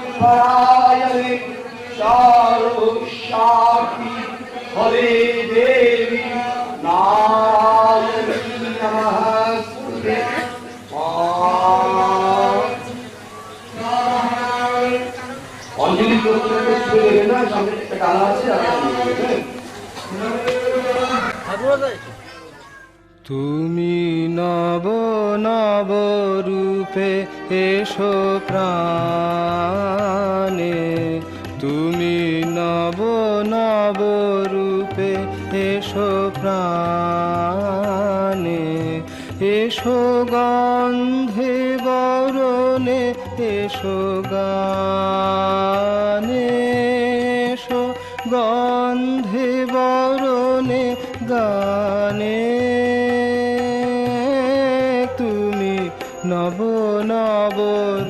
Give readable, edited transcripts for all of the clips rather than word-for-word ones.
परित्राणपरायणे शारोषाखि हरे देवी नारायणी नमस्ते। অঞ্জলি করতে দেবে না, সামনে একটা গালা আছে। তুমি নব নব রূপে এসো প্রাণে, তুমি নব নব রূপে এসো প্রাণে, এসো গন্ধে বরণে এসো গানে, এসো গন্ধে বরণে গানে, তুমি নব নব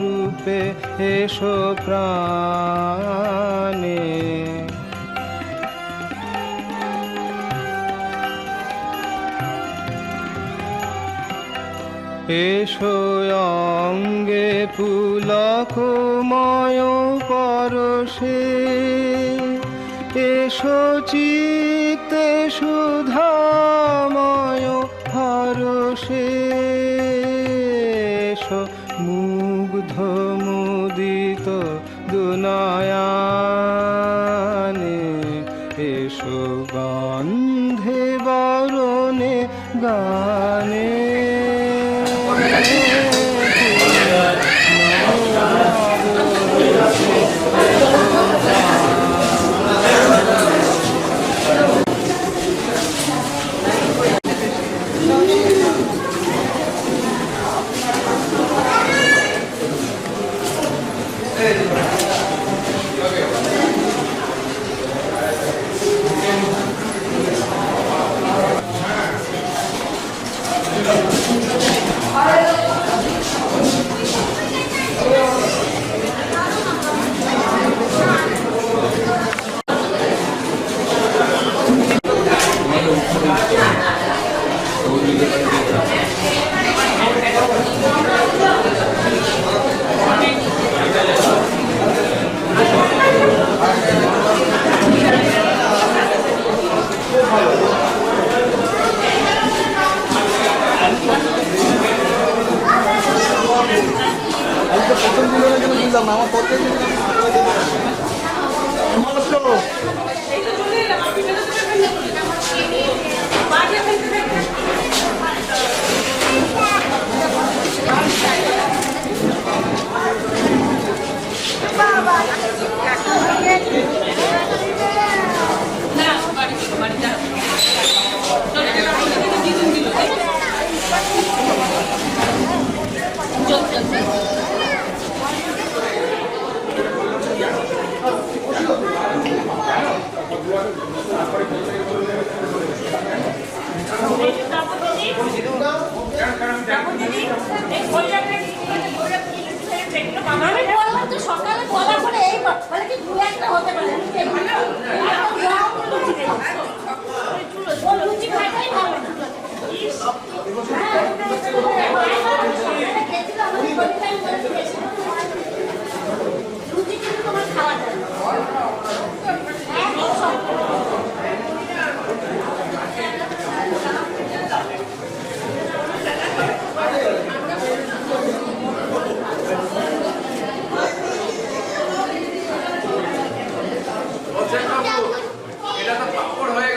রূপে এসো প্রাণে। এসো অঙ্গে পুলকময় পরশে, এসো চিত্তে সুধাময় হরষে, এসো মুগ্ধ মুদিত দুনয়ানে, এসো গন্ধে বরণে গানে, সকালে বলা করে এই বলে কি দু একটা হতে পারে লুচি খাইটাই ভালো লুচি কিন্তু তোমার খাওয়া যায় এটা তো পাপড় হয়ে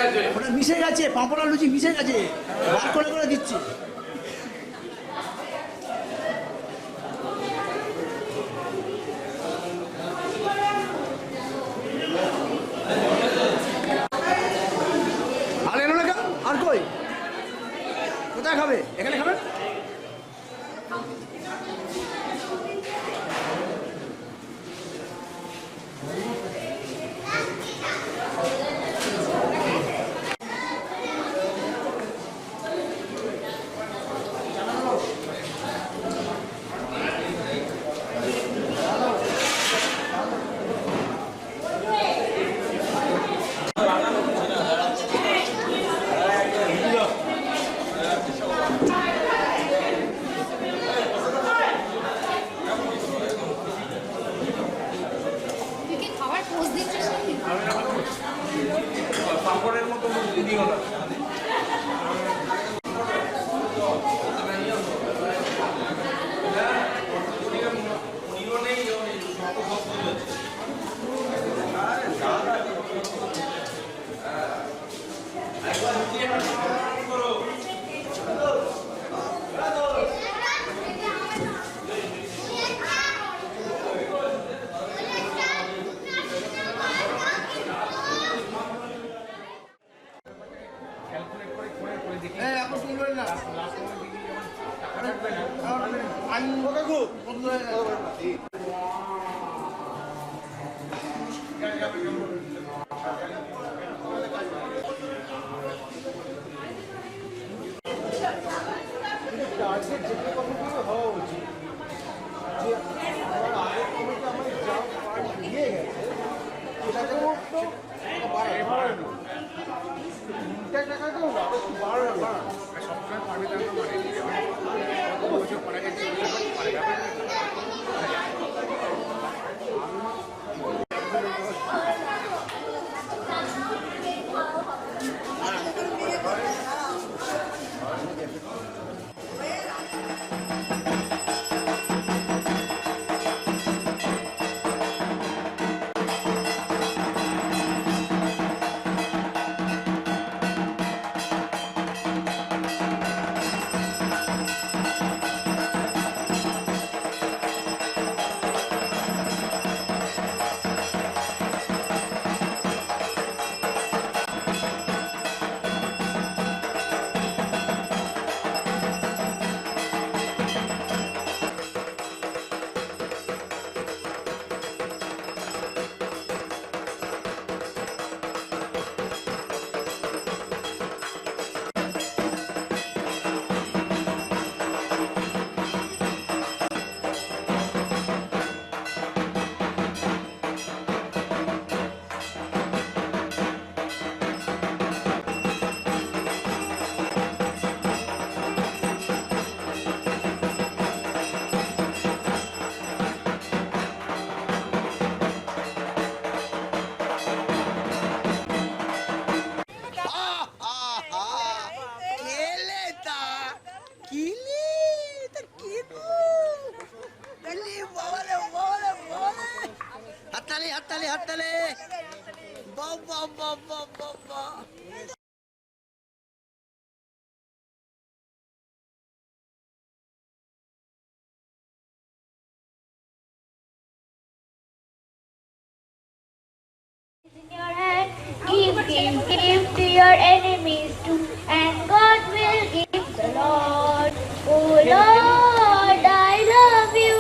In your hand, give to your enemies too, and God will give the Lord. Oh Lord, I love you.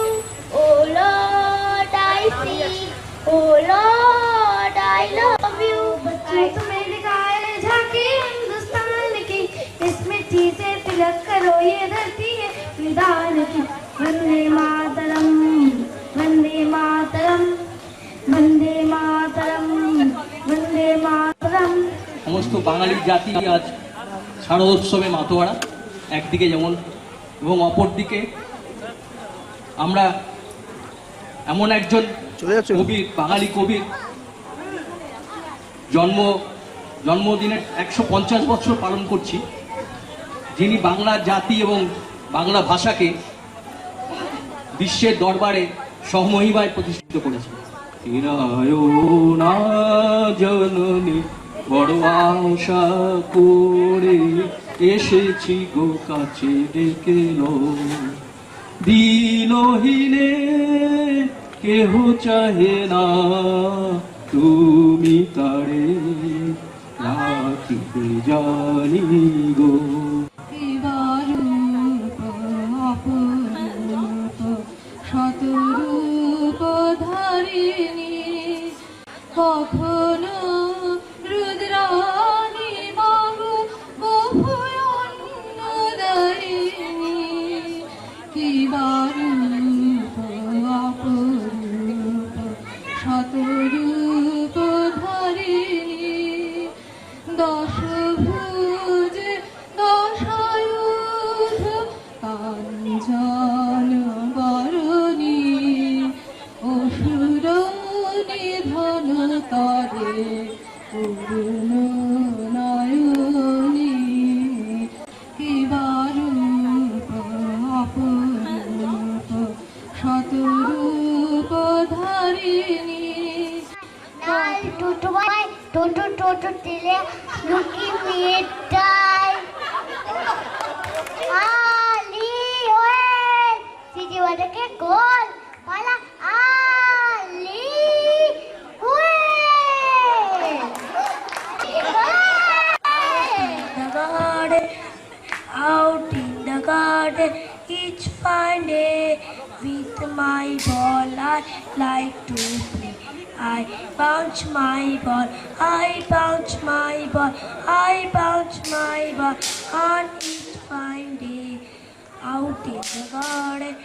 Oh Lord, I see. Oh Lord, I love you. बच्चों तुम्हें दिखाए झांकी हिंदुस्तान की, इस मिट्टी से तिलक करो ये धरती है विधान की। वंदे मातरम, वंदे मातरम, वंदे मातरम, वंदे मातरम। সমস্ত বাঙালি জাতি আজ শারদোৎসবে মাতোয়ারা একদিকে যেমন, এবং অপরদিকে আমরা এমন একজন কবি, বাঙালি কবির জন্মদিনের 150 বছর পালন করছি, যিনি বাংলা জাতি এবং বাংলা ভাষাকে বিশ্বের দরবারে সহমহিমায় প্রতিষ্ঠিত করেছেন। জননী বড় আশা করে এসেছি গো কাছে ডেকে দিনহীনে কেহ চাহে না, তুমি তারে রাখিতে জানি গো। শতরূপ ধারিণী কখনো রুদ্রাণী মাগো বহুদারিণী, কি বারূপ অপরূপ শতরূপ ধারিণী। দশভুজ দশায়ুধ কাঞ্চন বরণী, অসুর নিধন করে করুণ নয়নী, কি বারূপ অপরূপ শতরূপ ধারিণী। টোটো টোটো দিলে লুকি মিটাই আলি ওয়ে সিজি ওয়াটাকে গোল পালা আলি way out in the garden each fine day. With my ball I like to play. I bounce my ball, I bounce my ball, I bounce my ball on each fine day. Out in the garden,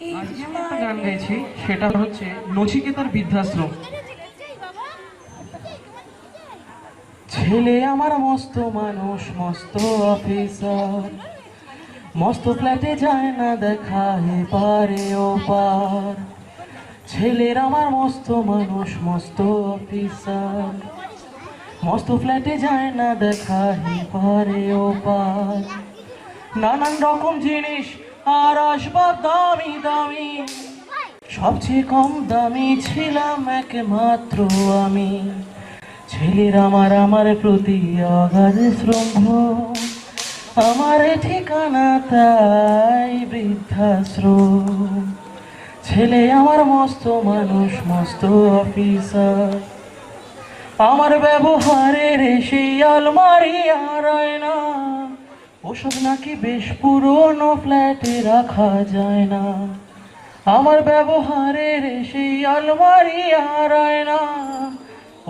each fine গান day. গাইছি সেটা হচ্ছে নচিকেতার বৃদ্ধাশ্রম। ছেলে আমার মস্ত মানুষ, মস্ত অফিসার, মস্ত ফ্ল্যাটে যায় না দেখা এপারে ওপার। ছেলের আমার মস্ত মানুষ, মস্ত অফিসার, মস্ত ফ্ল্যাটে যায় না দেখা এপারে ওপার। নানান রকম জিনিস আর আসবাব দামি দামি, সবচেয়ে কম দামি ছিলাম একমাত্র আমি। ছেলের আমার প্রতি অগাধ শ্রদ্ধ, আমার ঠিকানা তাই বৃদ্ধাশ্রম। ছেলে আমার মস্ত মানুষ, মস্ত অফিসার, আমার ব্যবহারের সেই আলমারি আর না, ওসব নাকি বেশ পুরনো ফ্ল্যাটে রাখা যায় না। আমার ব্যবহারের সেই আলমারি আর না,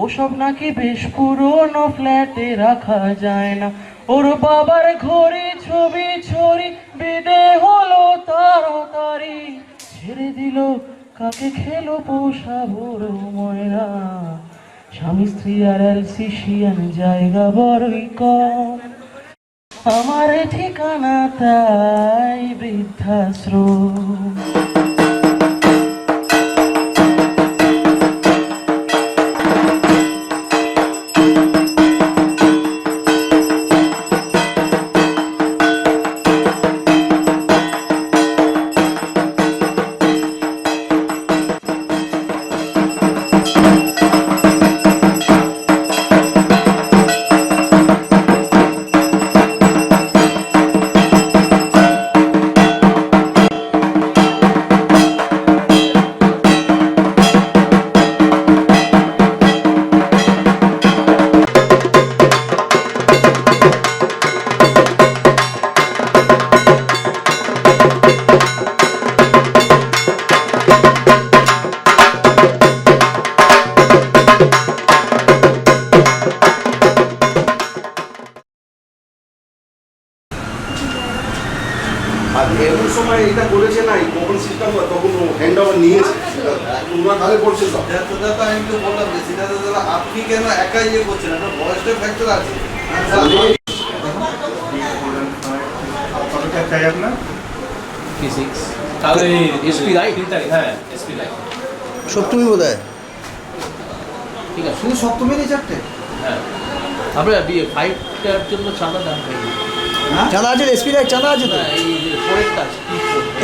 ওসব নাকি বেশ পুরনো ফ্ল্যাটে রাখা যায় না। ওর বাবার ঘড়ি ছবি ছড়ি বেঁধে হলো তাড়াতাড়ি, ছেড়ে দিল কাকে খেলো পোষা বড় ময়না। স্বামী স্ত্রী আর এলসিশিয়ান জায়গা বড়ই কম, আমার ঠিকানা তাই বৃদ্ধাশ্রম। আর এমন সময় এটা করেছে না, এই কোপন সিস্টেম তখন হ্যান্ড ওভার নিয়েছে, ওনার কালে পড়ছে তো। দাদা আমি তো বললাম যে সেটা দাদা আপনি কেন একাই ইয়ে করছেন, একটা বয়সটা ফ্যাক্টর আছে। কতটা চাই আপনার? ফিজিক্স তাহলে এসপি রাইট, হ্যাঁ এসপি রাইট। সপ্তমী বোধ হয়, ঠিক আছে, শুধু সপ্তমীরই চারটে। হ্যাঁ আমরা বিয়ে ফাইভটার জন্য চাঁদা দাম পাই। চাঁদা আছে, এসপি রাইট চাঁদা আছে তো। এই যে পরেরটা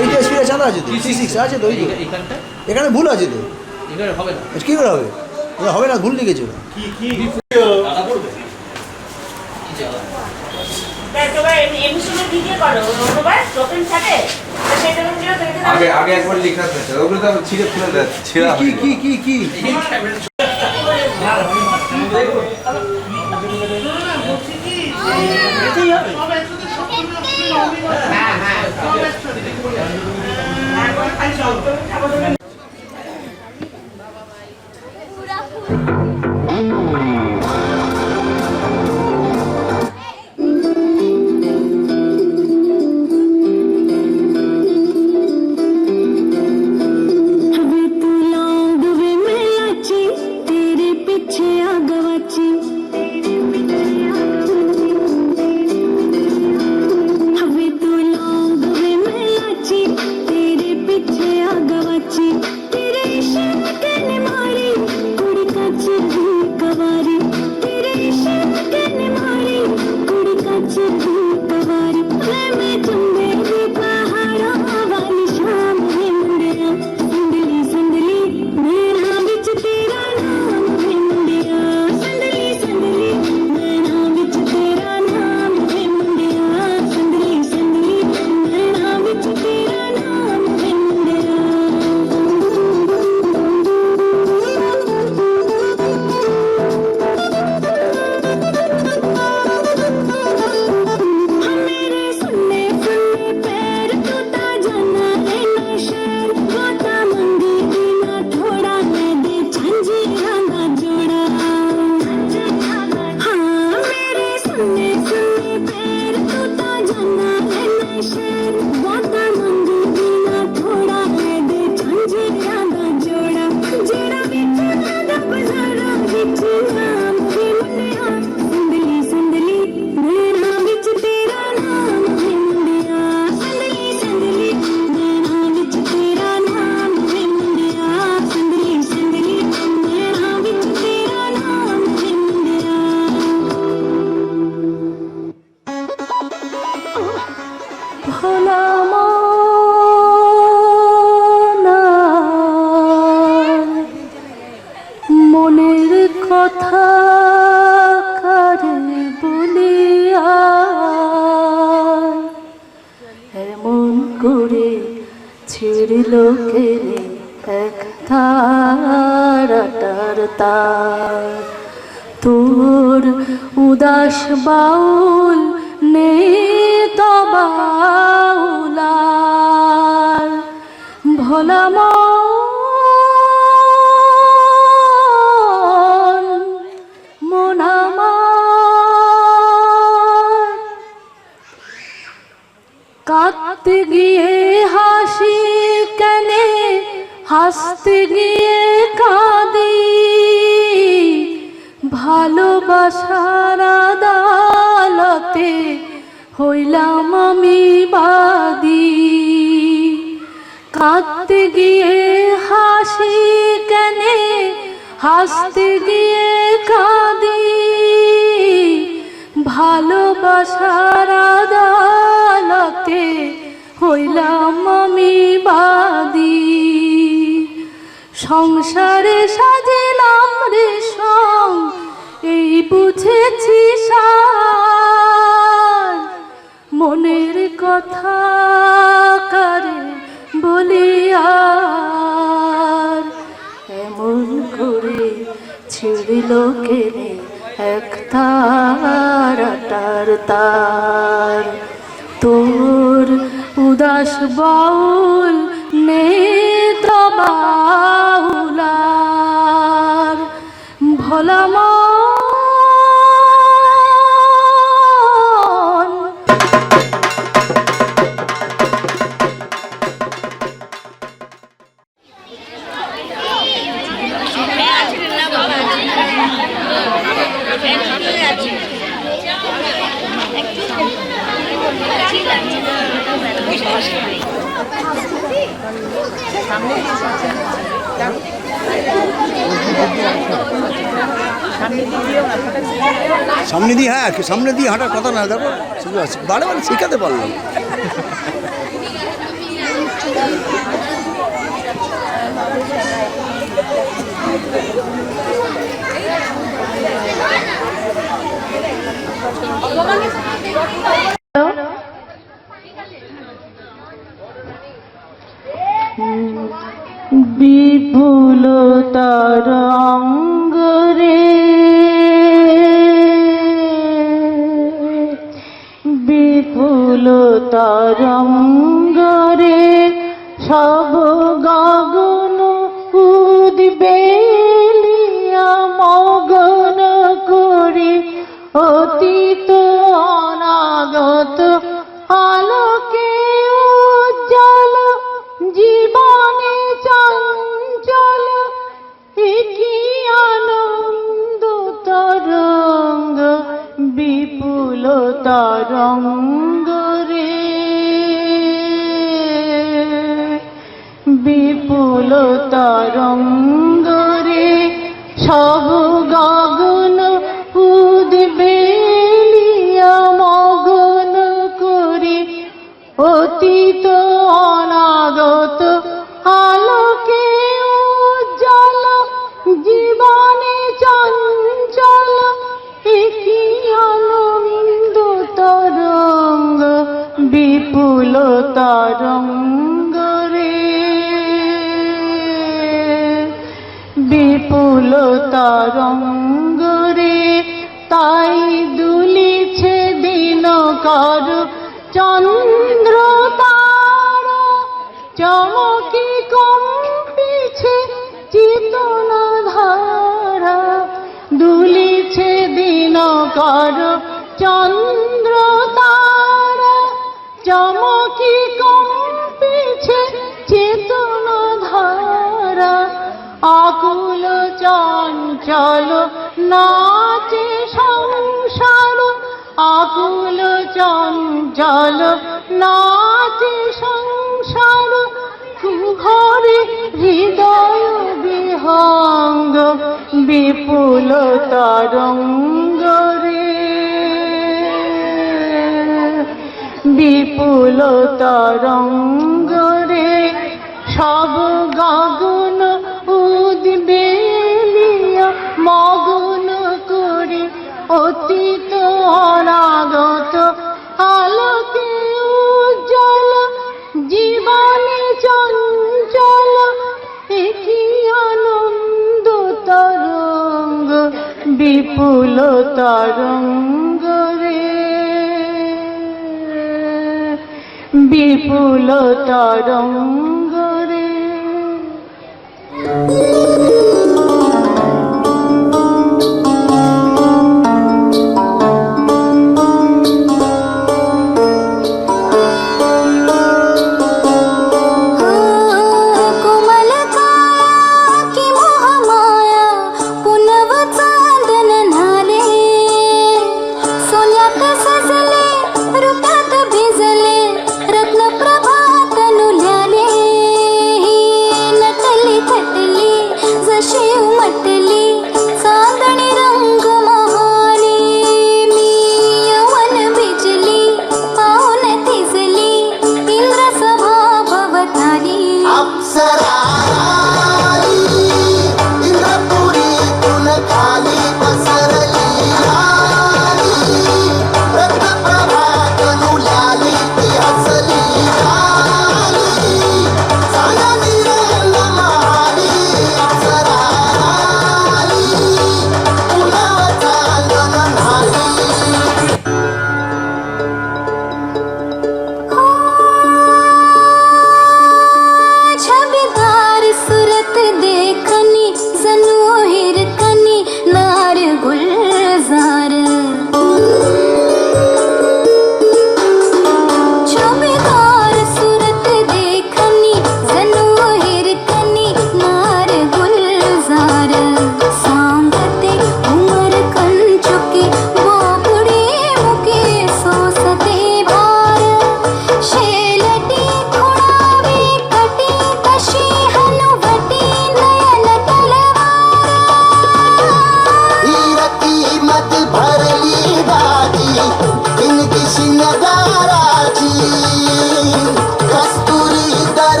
এইটা এসপি রাইট চাঁদা আছে তো, ফিজিক্স আছে তো। এখানটা এখানে ভুল আছে তো, এখানে হবে না। কী করে হবে? ওরা হবে না, ভুল লিখেছিল। টাকা পড়বে কি জায়গা? আগে আগে একবার লেখা থাকে, ওগুলো তো ছিঁড়ে ফেলে দেয়, ছেঁড়া কি কি কি কি तेरे पीछे आ गवाची করে ছিড়ল কেড়ে এক তারাটার তার তোর উদাস বাউল নেই তো বাউলার ভোলা মন আমার কাঁদতে গিয়ে হাসি কেনে হাসতে গিয়ে কাঁদি ভালোবাসার আদালতে হইলাম আমি বাদী কাঁদতে গিয়ে হাসি কেনে হাসতে গিয়ে কাঁদি ভালোবাসার আদালতে হইলাম আমি বাদী সংসারে সাজিলাম রে সং এই বুঝেছি সার মনের কথা কারে বলি আর এমন করে ছিড়ল কেড়ে এক তারাটার তার তোর উদাস বাউল নেত্র বাউলার ভোলা মন সামনে দিয়ে হ্যাঁ সামনে দিয়ে হাঁটার কথা না দেখো বারে বারে শেখাতে পারলাম বিপুলতার অঙ্গরে বিপুলতার অঙ্গরে সব গগন উদ্বেলিয়া মগন করি অতীত অনাগত আলোকে উজ্জ্বল জীবনে চঞ্চল কি আনন্দ তরঙ্গ বিপুল তরঙ্গ রে বিপুল তরঙ্গ রে সব গগন উদ্বেলিয়া মগন করি অতীত অনাগত আলোকে উজ্জ্বল জীবনে চঞ্চল কি আনন্দ তরঙ্গ বিপুল তরঙ্গ রে বিপুল তরঙ্গ রে তাই দুলিছে দিনকর চন্দ্র তারা চমকি কম্পিছে চেতনা ধারা দুলিছে দিনকর চন্দ্র তারা চমকি কম্পিছে চেতনা ধারা আকুল চঞ্চল নাচে সংসার আকুল চঞ্চল নাচে সংসার ঘরে হৃদয় বিহঙ্গ বিপুল তরঙ্গ রে বিপুল তরঙ্গ রে সব গগন উদ্বেলিয়া মগন করি অতীত অনাগত আলোকে উজ্জ্বল বিপুল তরঙ্গ রে, বিপুল তরঙ্গ রে।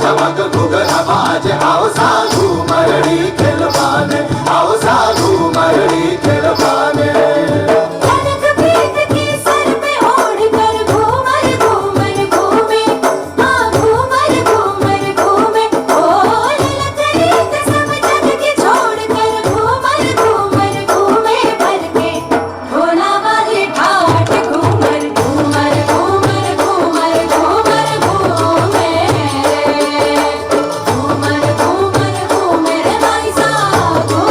चमक घुघरा बाज आओ साधु मरड़ी खिलवाने, आओ साधु मरड़ी खिलवाने। घूमर घूमर घूमर भाई साहब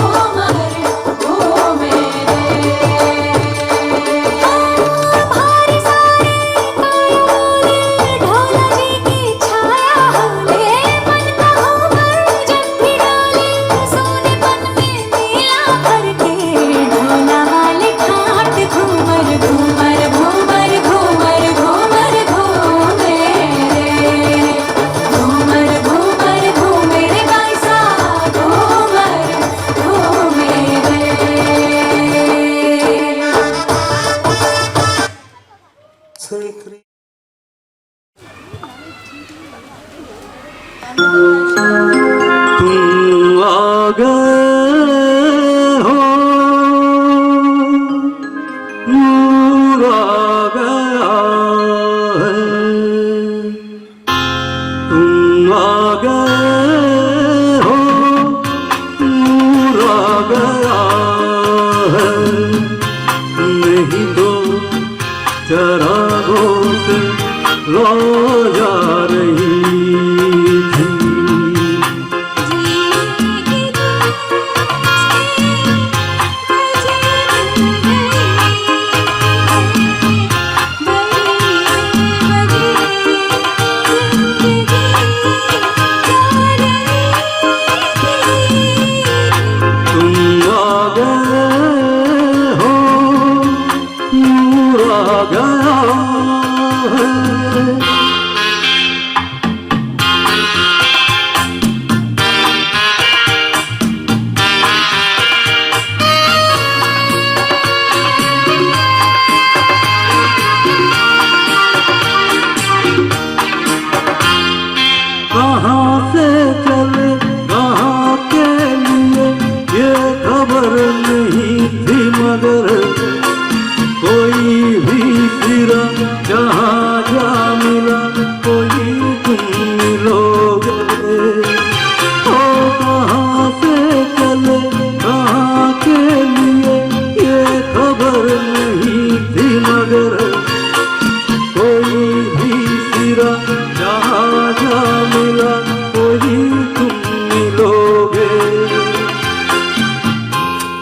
गया है। कहाँ से चले कहाँ के लिए ये खबर नहीं थी, मगर कोई भी सिरा जहाँ जा मिला कोई तुम मिलोगे। ओ कहाँ से चले कहाँ के लिए ये खबर नहीं थी, मगर कोई भी सिरा जहाँ जा मिला कोई तुम मिलोगे।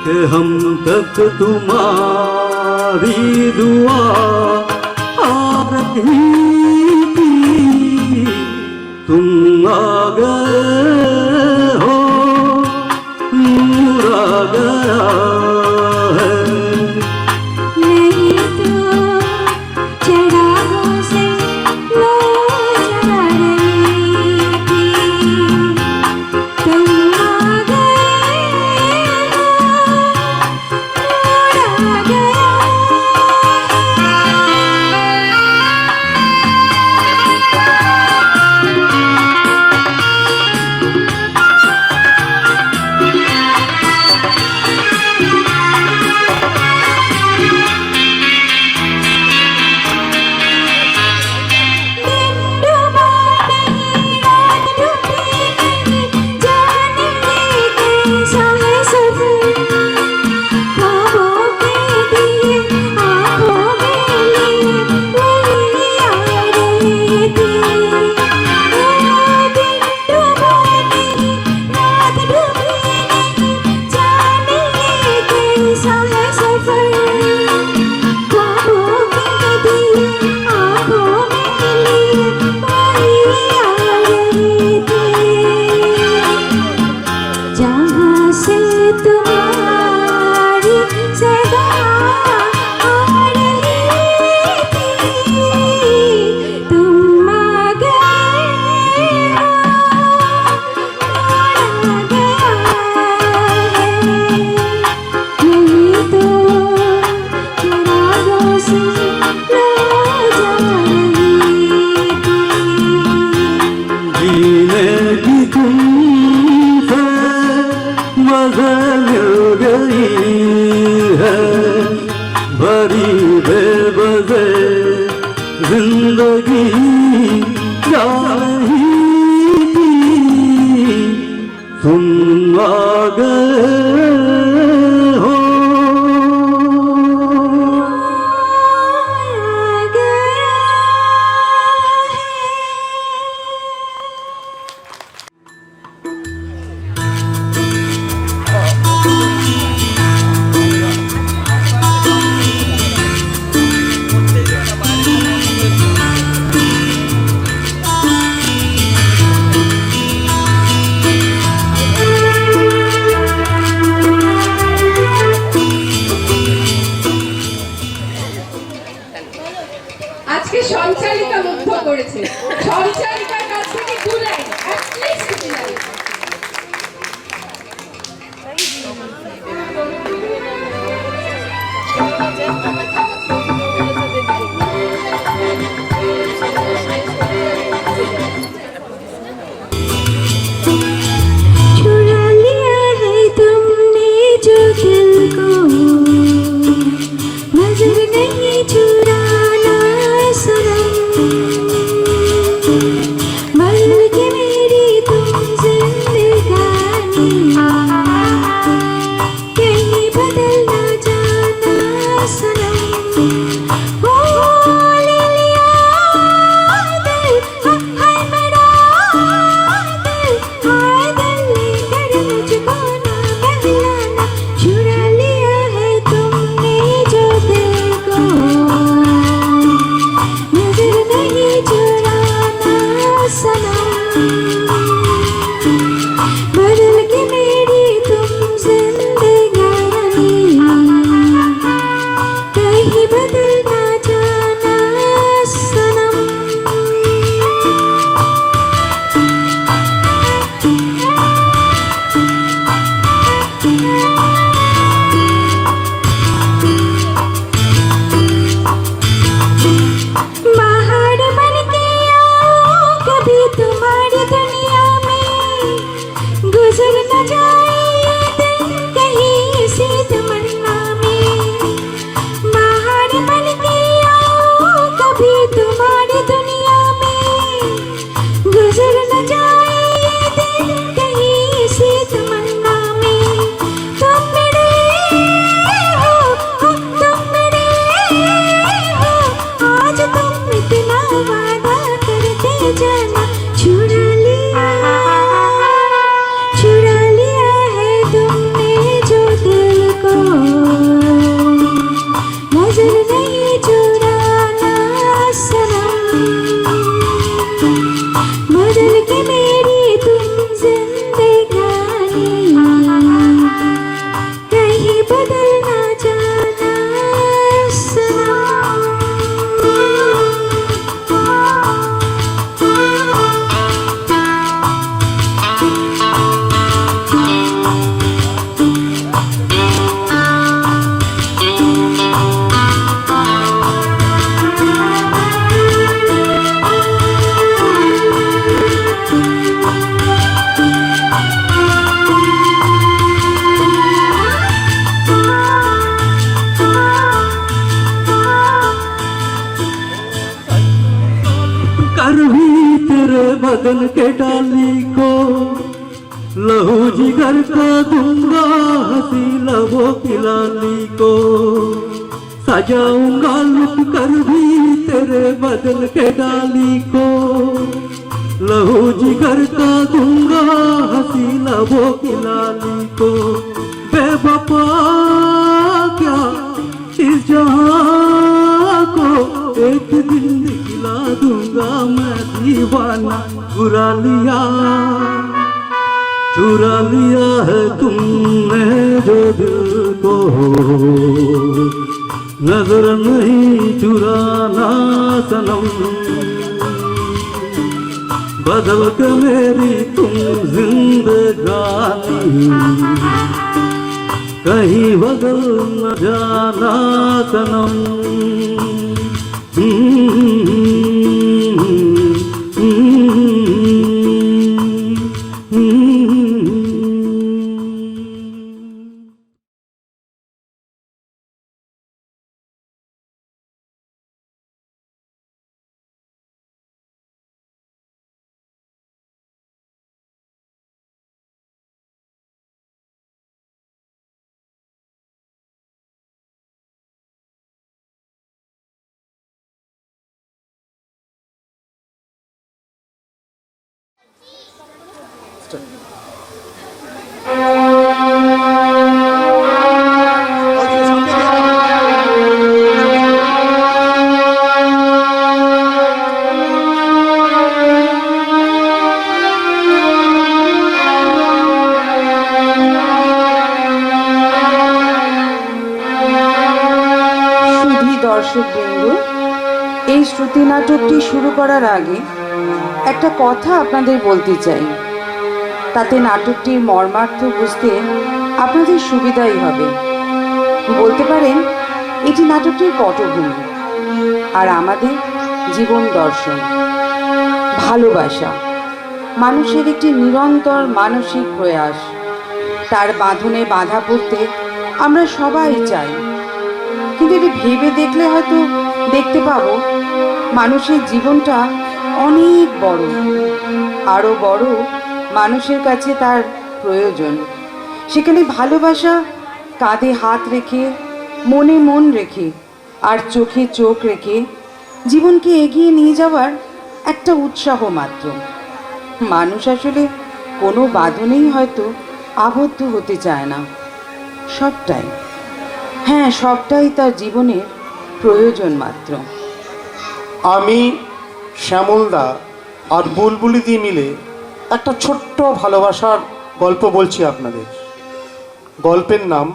कि हम तक तुम्हारी दुआ आ रही थी, तुम आ गए हो, नूर आ गया है। नहीं तो चिरागों से लो जला रही थी, तुम आ गए हो, नूर आ गया। जहाँ से तुम्हारी सदा आ रही थी, तुम आ गए हो, नूर आ गया है। नहीं तो चिरागों से लो जा रही थी। जीने की तुमसे मज़े मिल गई है, बड़ी बेबसे जिंदगी जा रही थी, तुम आ गए हो। আজকে সঞ্চালিকা মুগ্ধ করেছে। সঞ্চালিকার কাছ থেকে 2 লাইন, at least 2 লাইন। चुरा लिया है तुमने जो दिल को, नजर नहीं चुराना सनम। बदन के डाली को लहू जिगर का दूंगा हंसी लबों की लाली को सजाऊंगा लुट कर भी तेरे बदन के डाली को लहू जिगर का दूंगा हंसी लबों की लाली को बेवफा क्या इस जहां को एक दिन दिखला दूंगा मैं दीवाना चुरा लिया है तुमने जो दिल को नजर नहीं चुराना सनम बदल के मेरी तुम जिंदगानी कहीं बदल न जाना सनम দর্শকবৃন্দ, এই শ্রুতি নাটকটি শুরু করার আগে একটা কথা আপনাদের বলতে চাই। তাতে নাটকটির মর্মার্থ বুঝতে আপনাদের সুবিধাই হবে। বলতে পারেন এটি নাটকটির পটভূমি আর আমাদের জীবন দর্শন। ভালোবাসা মানুষের একটি নিরন্তর মানসিক প্রয়াস। তার বাঁধনে বাঁধা পড়তে আমরা সবাই চাই, কিন্তু এটি ভেবে দেখলে হয়তো দেখতে পাবো মানুষের জীবনটা অনেক বড়, আরও বড় মানুষের কাছে তার প্রয়োজন। সেখানে ভালোবাসা কাঁধে হাত রেখে, মনে মন রেখে আর চোখে চোখ রেখে জীবনকে এগিয়ে নিয়ে যাওয়ার একটা উৎসাহ মাত্র। মানুষ আসলে কোনো বাঁধনেই হয়তো আবদ্ধ হতে চায় না। সবটাই তার জীবনের প্রয়োজন মাত্র। আমি শ্যামলদা আর বুলবুলিদি মিলে একটা ছোট্ট ভালোবাসার গল্প বলছি আপনাদের। গল্পের নাম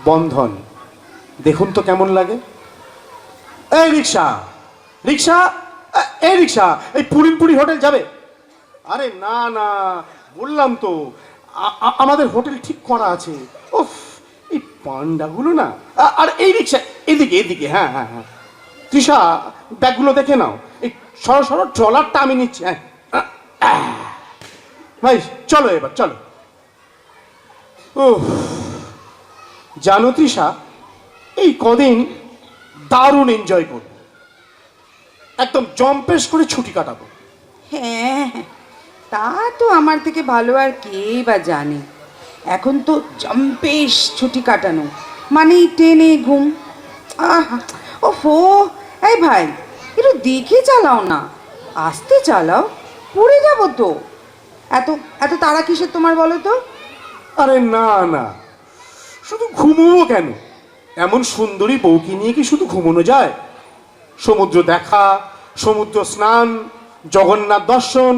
বন্ধন। দেখুন তো কেমন লাগে। এই রিক্সা রিক্সা এই রিক্সা, এই পুরিনপুরি হোটেল যাবে? আরে না না, বললাম তো আমাদের হোটেল ঠিক করা আছে। ওফ, এই পান্ডাগুলো না। আর এই রিক্সা এদিকে এদিকে, হ্যাঁ হ্যাঁ হ্যাঁ, তৃষা ব্যাগগুলো দেখে নাও। এই সরো ট্রলারটা আমি নিচ্ছি। হ্যাঁ ভাই চলো এবার চলো। ও জানো তৃষা, এই কদিন দারুণ এনজয় করবো, একদম জম্পেশ করে ছুটি কাটাবো। হ্যাঁ, তা তো আমার থেকে ভালো আর কেই বা জানে। এখন তো জম্পেশ ছুটি কাটানো মানেই টেনে ঘুম। ওফো, এই ভাই একটু দেখে চালাও না, আস্তে চালাও, পড়ে যাবো তো। এত তাড়া কিসের তোমার বলো তো? আরে না না, শুধু ঘুমোবো কেন? এমন সুন্দরী বউকে নিয়ে কি শুধু ঘুমোনো যায়? সমুদ্র দেখা, সমুদ্র স্নান, জগন্নাথ দর্শন,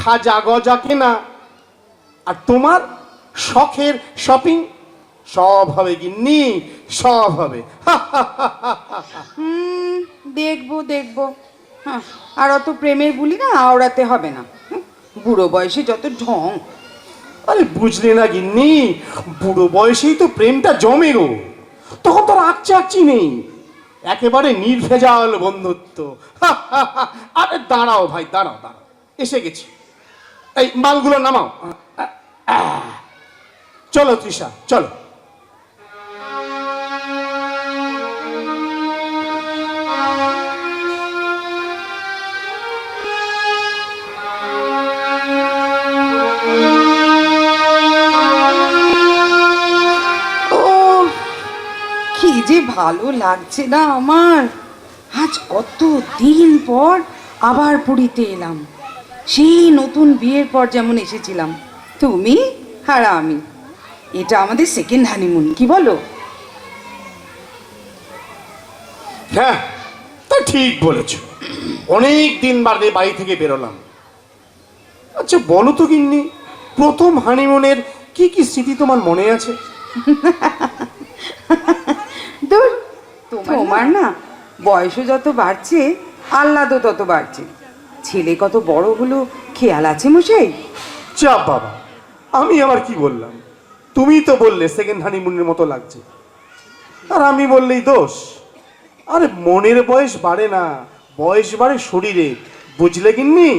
খাজা গজা কেনা, আর তোমার শখের শপিং, সব হবে গিন্নি, সব হবে। দেখবো। হ্যাঁ, আর অত প্রেমের বুলি না আওড়াতে হবে না। বুড়ো বয়সে যত ঢং। আরে বুঝলে না গিন্নি, বুড়ো বয়সেই তো প্রেমটা জমে গো। তখন তো আকচি নেই, একেবারে নির্ভেজাল বন্ধুত্ব। আরে দাঁড়াও ভাই, দাঁড়াও, এসে গেছি। এই মালগুলো নামাও। চলো তৃষা, চলো। ভালো লাগছে না আমার। আজ কত দিন পর আবার পুরীতে এলাম, সেই নতুন বিয়ের পর যেমন এসেছিলাম, তুমি আর আমি। এটা আমাদের সেকেন্ড হানিমুন, কি বলো? হ্যাঁ, তা ঠিক বলেছ। অনেক দিন বাদে বাড়ি থেকে বেরোলাম। আচ্ছা বলো তো গিন্নি, প্রথম হানিমুনের কি কি স্মৃতি তোমার মনে আছে? দূর, তোমার না বয়সও যত বাড়ছে আহ্লাদও তত বাড়ছে। ছেলে কত বড় হলো খেয়াল আছে মশাই? চাপ বাবা, আমি আবার কি বললাম? তুমি তো বললে সেকেন্ড হানিমুনের মতো লাগছে, আর আমি বললেই দোষ? আরে মনের বয়স বাড়ে না, বয়স বাড়ে শরীরে, বুঝলে গিন্নি?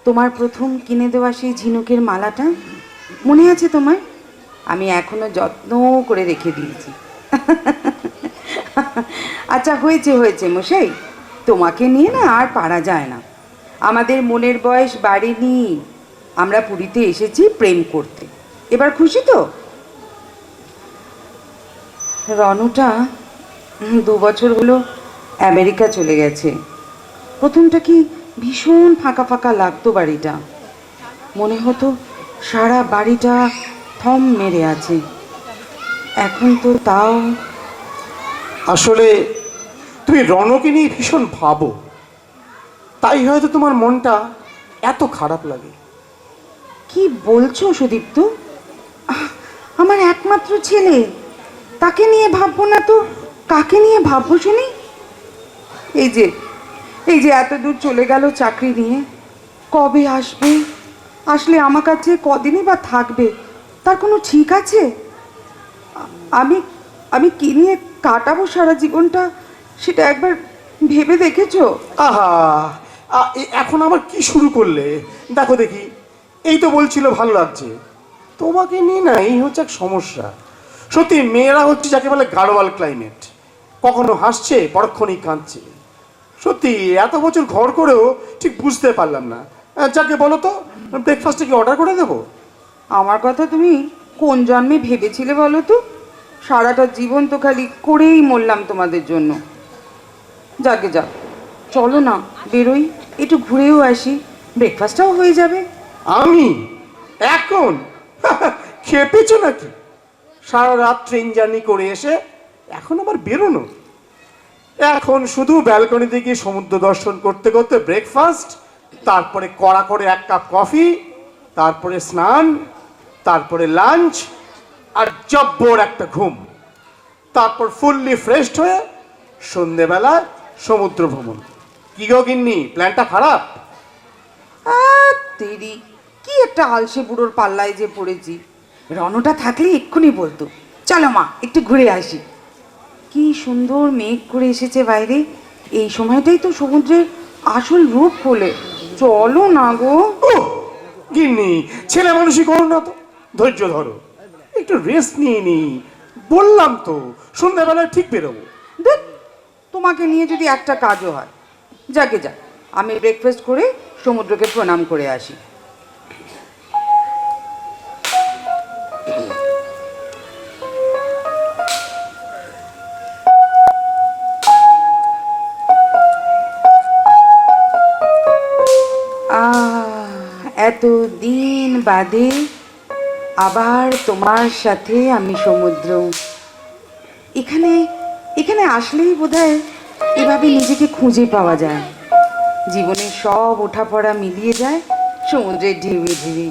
তোমার প্রথম কিনে দেওয়া সেই ঝিনুকের মালাটা মনে আছে তোমার? আমি এখনো যত্ন করে রেখে দিয়েছি। আচ্ছা হয়েছে হয়েছে মশাই, তোমাকে নিয়ে না আর পারা যায় না। আমাদের মনের বয়স বাড়েনি, আমরা পুরীতে এসেছি প্রেম করতে। এবার খুশি তো? রনুটা 2 বছর হলো আমেরিকা চলে গেছে। প্রথমটা কি ভীষণ ফাঁকা ফাঁকা লাগতো বাড়িটা, মনে হতো সারা বাড়িটা থম মেরে আছে। এখন তো তাও। আসলে তুমি রনকে নিয়ে ভীষণ ভাবো, তাই হয়তো তোমার মনটা এত খারাপ লাগে। কি বলছো সুদীপ্ত? আমার একমাত্র ছেলে, তাকে নিয়ে ভাববো না তো কাকে নিয়ে ভাববো শুনি? এই যে এত দূর চলে গেল চাকরি নিয়ে, কবে আসবে? আসলে আমার কাছে কদিনই বা থাকবে, তার কোনো ঠিক আছে? আমি কি নিয়ে কাটাবো সারা জীবনটা, সেটা একবার ভেবে দেখেছো? আহা, এখন আবার কি শুরু করলে? দেখো দেখি, এই তো বলছিল ভালো লাগছে, তোমাকে নিয়ে না এই হচ্ছে এক সমস্যা। সত্যি মেয়েরা হচ্ছে যাকে বলে গাড়োয়াল ক্লাইমেট, কখনো হাসছে পরক্ষণেই কাঁদছে। সত্যি এত বছর ঘর করেও ঠিক বুঝতে পারলাম না। যাকে বলো তো, ব্রেকফাস্টে কি অর্ডার করে দেবো? আমার কথা তুমি কোন জন্মে ভেবেছিলে বলো তো? সারাটা জীবন তো খালি করেই মরলাম তোমাদের জন্য। যাকে যাক, চলো না বেরোই, একটু ঘুরেও আসি, ব্রেকফাস্টটাও হয়ে যাবে। আমি এখন খেপেছো নাকি? সারা রাত ট্রেন জার্নি করে এসে এখন আবার বেরোনো? এখন শুধু ব্যালকনিতে গিয়ে সমুদ্র দর্শন করতে করতে ব্রেকফাস্ট, তারপরে কড়া করে 1 কাপ কফি, তারপরে স্নান, তারপরে লাঞ্চ, আর জব্বর একটা ঘুম, তারপর ফুললি ফ্রেশড হয়ে সন্ধেবেলা সমুদ্র ভ্রমণ। কি গো গিন্নি, প্ল্যানটা খারাপ? তেরি, কি একটা আলসে বুড়োর পাল্লায় যে পড়েছি। রনটা থাকলে এক্ষুনি বলতো চলো মা একটু ঘুরে আসি। কি সুন্দর মেঘ করে এসেছে বাইরে, এই সময়টাই তো সমুদ্রের আসল রূপ খোলে। চলো না গো। গিন্নি, ছেলে মানুষই করো না তো, ধৈর্য ধরো, একটু রেস্ট নিয়ে নি। বললাম তো সন্ধ্যাবেলায় ঠিক বেরোবো। দেখ, তোমাকে নিয়ে যদি একটা কাজও হয়, যাকে যাক, আমি ব্রেকফাস্ট করে সমুদ্রকে প্রণাম করে আসি। এত দিন বাদে আবার তোমার সাথে আমি সমুদ্র। এখানে আসলেই বোধহয় এভাবে নিজেকে খুঁজে পাওয়া যায়। জীবনের সব ওঠাপড়া মিলিয়ে যায় সমুদ্রের ঢেউয়ে ঢেউয়ে।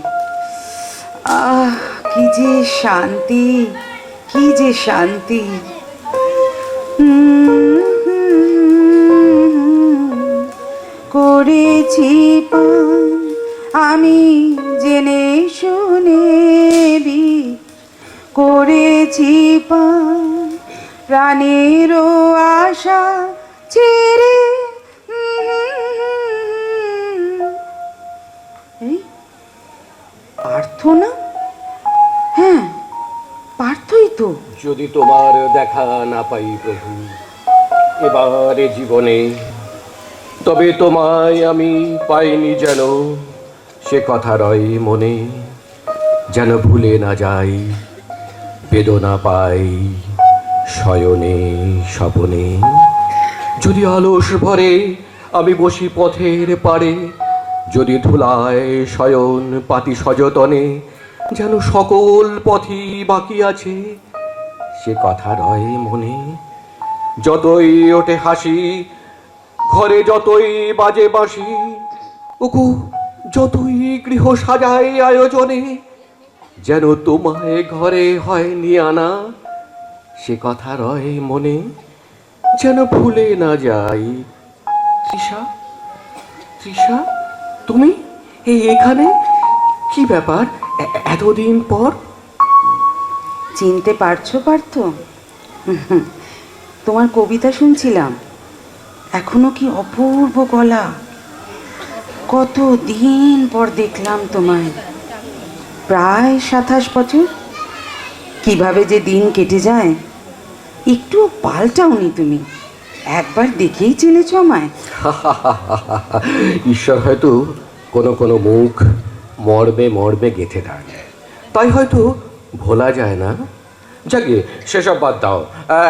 কি যে শান্তি, কি যে শান্তি। করেছি পান আমি জেনে শুনে বি, করেছি পান প্রাণেরও আশা ছেড়ে। এই পার্থ না? হ্যাঁ, পার্থই তো। যদি তোমার দেখা না পাই প্রভু এবারে জীবনে, তবে তোমায় আমি পাইনি যেন সে কথা রয় মনে, যেন ভুলে না যাই বেদনা পাই শয়নে স্বপনে যদি আলস ভরে আমি বসি পথের পারে, যদি ধুলায় শয়ন পাতি সযতনে, যেন সকল পথই বাকি আছে সে কথা রয় মনে। যতই ওঠে হাসি ঘরে, যতই বাজে বাঁশি, ওকু যতই গৃহ সাজাই আয়োজনে, যেন তোমায় ঘরে হয়নি আনা সে কথা রয় মনে, যেন ভুলে না যাই। তৃষা, তৃষা, তুমি এখানে? কি ব্যাপার এতদিন পর? চিনতে পারছো পার্থ? তোমার কবিতা শুনছিলাম, এখনো কি অপূর্ব গলা। কত দিন পর দেখলাম তোমায়, প্রায় 27 বছর। কিভাবে যে দিন কেটে যায়, একটু পাল্টাওনি তুমি। একবার দেখেই চিনেছ আমায়। ঈশ্বর হয়তো কোনো কোনো মুখ মর্মে মর্মে গেঁথে দেন, তাই হয়তো ভোলা যায় না। যাকে সেসব বাদ দাও,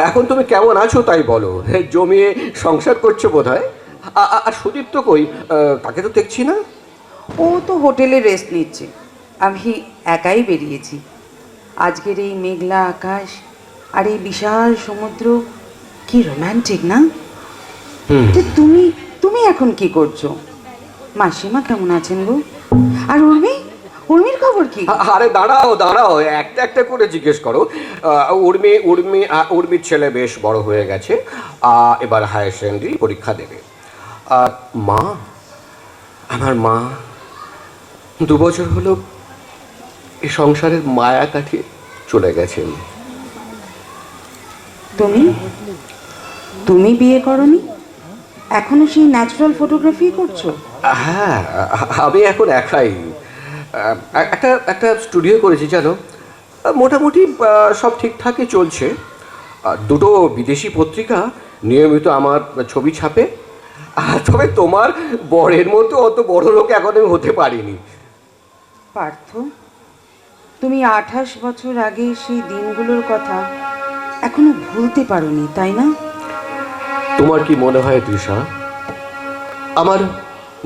এখন তুমি কেমন আছো তাই বলো। জমিয়ে সংসার করছো বোধ হয়। আর সুদীপ্ত কই? তাকে তো দেখছি না। ও তো হোটেলে রেস্ট নিচ্ছে, আমি একাই বেরিয়েছি। আজকের এই মেঘলা আকাশ আর এই বিশাল সমুদ্র কি রোম্যান্টিক না? তুমি তুমি এখন কি করছো? মাসিমা কেমন আছেন গো? আর উর্মির খবর কি? আরে দাঁড়াও দাঁড়াও, একটা একটা করে জিজ্ঞেস করো। উর্মির ছেলে বেশ বড় হয়ে গেছে, এবার হায়ার সেকেন্ডারি পরীক্ষা দেবে। আর মা, আমার মা 2 বছর হলো এই সংসারের মায়া কাটিয়ে চলে গেছেন। তুমি বিয়ে করনি? এখনো সেই ন্যাচারাল ফটোগ্রাফি করছো? হ্যাঁ, আমি এখন একাই একটা স্টুডিও করেছি জানো। মোটামুটি সব ঠিকঠাকই চলছে। 2টো বিদেশি পত্রিকা নিয়মিত আমার ছবি ছাপে। তবে তোমার বরের মতো অত বড় লোক এখন আমি হতে পারিনি। পার্থ, তুমি 28 বছর আগে সেই দিনগুলোর কথা এখনো ভুলতে পারোনি, তাই না? তোমার কি মনে হয় তৃষা, আমার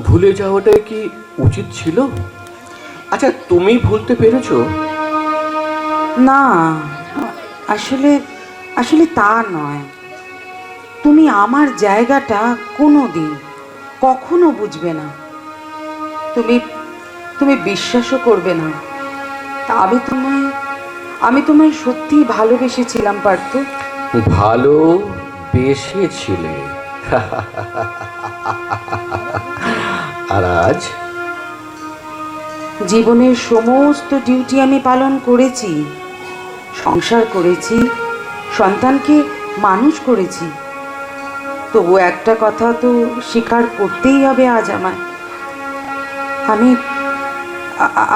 ভুলে যাওয়াটাই কি উচিত ছিল? আচ্ছা, তুমি ভুলতে পেরেছো? না, আসলে তা নয়। তুমি আমার জায়গাটা কখনো বুঝবে না। তুমি বিশ্বাসও করবে না। আমি তোমায় সত্যি ভালোবেসেছিলাম পার্থ। ভালোবেসেছিলে? আর আজ? জীবনের সমস্ত ডিউটি আমি পালন করেছি, সংসার করেছি, সন্তানকে মানুষ করেছি। তবু একটা কথা তো স্বীকার করতেই হবে আজ আমায়।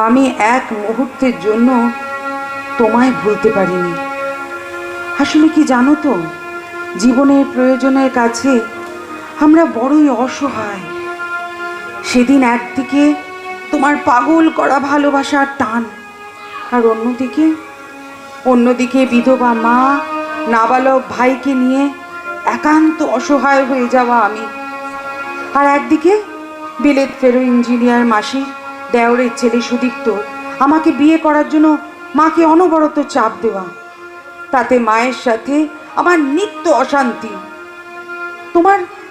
আমি এক মুহূর্তের জন্য তোমায় ভুলতে পারিনি। আসলে কি জানো তো, জীবনের প্রয়োজনের কাছে আমরা বড়ই অসহায়। সেদিন একদিকে তোমার পাগল করা ভালোবাসার টান, আর অন্যদিকে বিধবা মা, নাবালক ভাইকে নিয়ে একান্ত অসহায় হয়ে যাওয়া আমি। আর একদিকে বিলেত ফেরো ইঞ্জিনিয়ার মাসি, দেওরের ছেলে সুদীপ্ত আমাকে বিয়ে করার জন্য মাকে অনবরত চাপ দেওয়া। তাতে মায়ের সাথে আমার নিত্য অশান্তি।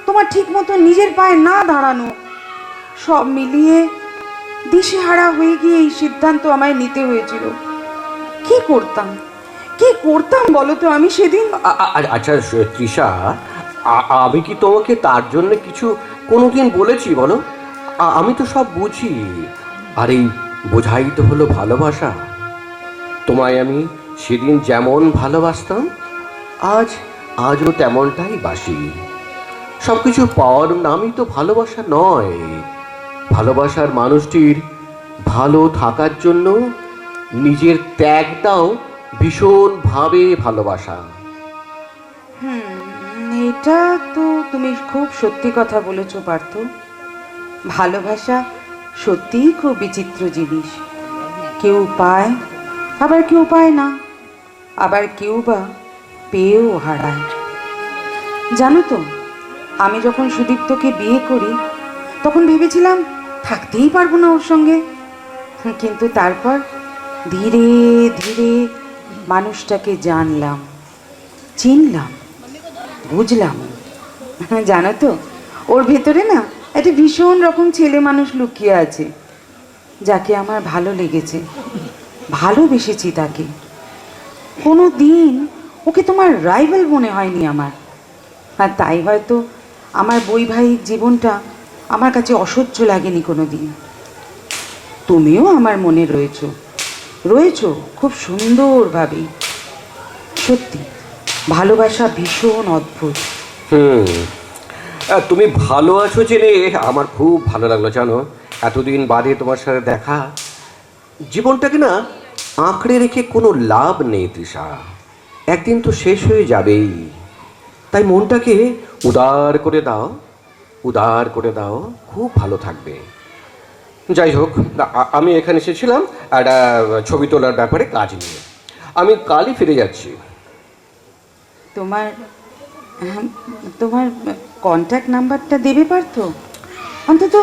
তোমার ঠিক মতো নিজের পায়ে না দাঁড়ানো, সব মিলিয়ে দিশেহারা হয়ে গিয়ে এই সিদ্ধান্ত আমায় নিতে হয়েছিল। কি করতাম বলো তো আমি সেদিন? আচ্ছা তৃষা, আমি কি তোমাকে তার জন্য কিছু কোনোদিন বলেছি বলো? আমি তো সব বুঝি। আর এই বোঝাই তো হলো ভালোবাসা। তোমায় আমি সেদিন যেমন ভালোবাসতাম, আজও তেমনটাই বাসি। সব কিছু পাওয়ার নামই তো ভালোবাসা নয়। ভালোবাসার মানুষটির ভালো থাকার জন্য নিজের ত্যাগটাও ভীষণভাবে ভালোবাসা। এটা তো তুমি খুব সত্যি কথা বলেছো পার্থ। ভালোবাসা সত্যিই খুব বিচিত্র জিনিস। কেউ পায়, আবার কেউ পায় না, আবার কেউ বা পেয়েও হারায়। জানো তো, আমি যখন সুদীপ্তকে বিয়ে করি তখন ভেবেছিলাম থাকতেই পারবো না ওর সঙ্গে, কিন্তু তারপর ধীরে ধীরে মানুষটাকে জানলাম, চিনলাম, বুঝলাম। জানো তো, ওর ভেতরে না একটা ভীষণ রকম ছেলে মানুষ লুকিয়ে আছে, যাকে আমার ভালো লেগেছে, ভালোবেসেছি তাকে। কোনো দিন ওকে তোমার রাইভাল মনে হয়নি আমার, আর তাই হয়তো আমার বৈবাহিক জীবনটা আমার কাছে অসহ্য লাগেনি কোনো দিন। তুমিও আমার মনে রয়েছো, রয়েছো খুব সুন্দরভাবেই। সত্যি ভালোবাসা ভীষণ অদ্ভুত। তুমি ভালো আছো জেনে আমার খুব ভালো লাগলো জানো। এতদিন বাদে তোমার সাথে দেখা, জীবনটাকে না আঁকড়ে রেখে কোনো লাভ নেই তৃষা, একদিন তো শেষ হয়ে যাবেই। তাই মনটাকে উদার করে দাও, উদার করে দাও, খুব ভালো থাকবে। যাই হোক, আমি এখানে এসেছিলাম একটা ছবি তোলার ব্যাপারে কাজ নিয়ে। আমি কালই ফিরে যাচ্ছি। তোমার তোমার কন্ট্যাক্ট নাম্বারটা দেবে পারতো? অন্তত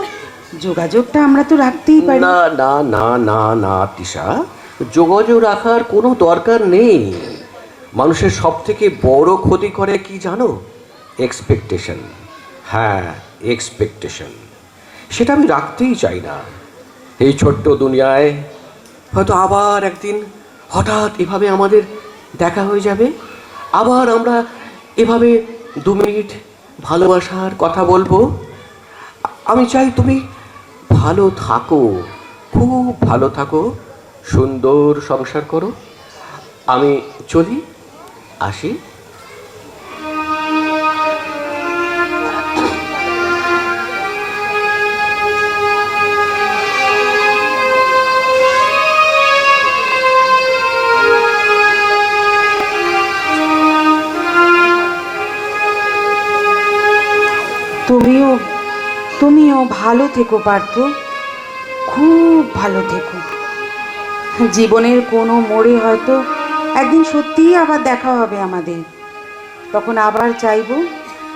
যোগাযোগটা আমরা তো রাখতেই পারি। না না না না না তৃষা, যোগাযোগ রাখার কোনো দরকার নেই। মানুষের সব থেকে বড় ক্ষতি করে কি জানো? এক্সপেকটেশন। হ্যাঁ, এক্সপেকটেশন, সেটা আমি রাখতেই চাই না। এই ছোট্ট দুনিয়ায় হয়তো আবার একদিন হঠাৎ এভাবে আমাদের দেখা হয়ে যাবে, আবার আমরা এভাবে 2 মিনিট ভালোবাসার কথা বলবো। আমি চাই তুমি ভালো থাকো, খুব ভালো থাকো, সুন্দর সংসার করো। আমি চলি, আসি। তুমিও ভালো থেকো পার্থ, খুব ভালো থেকো। জীবনের কোনো মোড়ে হয়তো একদিন সত্যিই আবার দেখা হবে আমাদের। তখন আবার চাইবো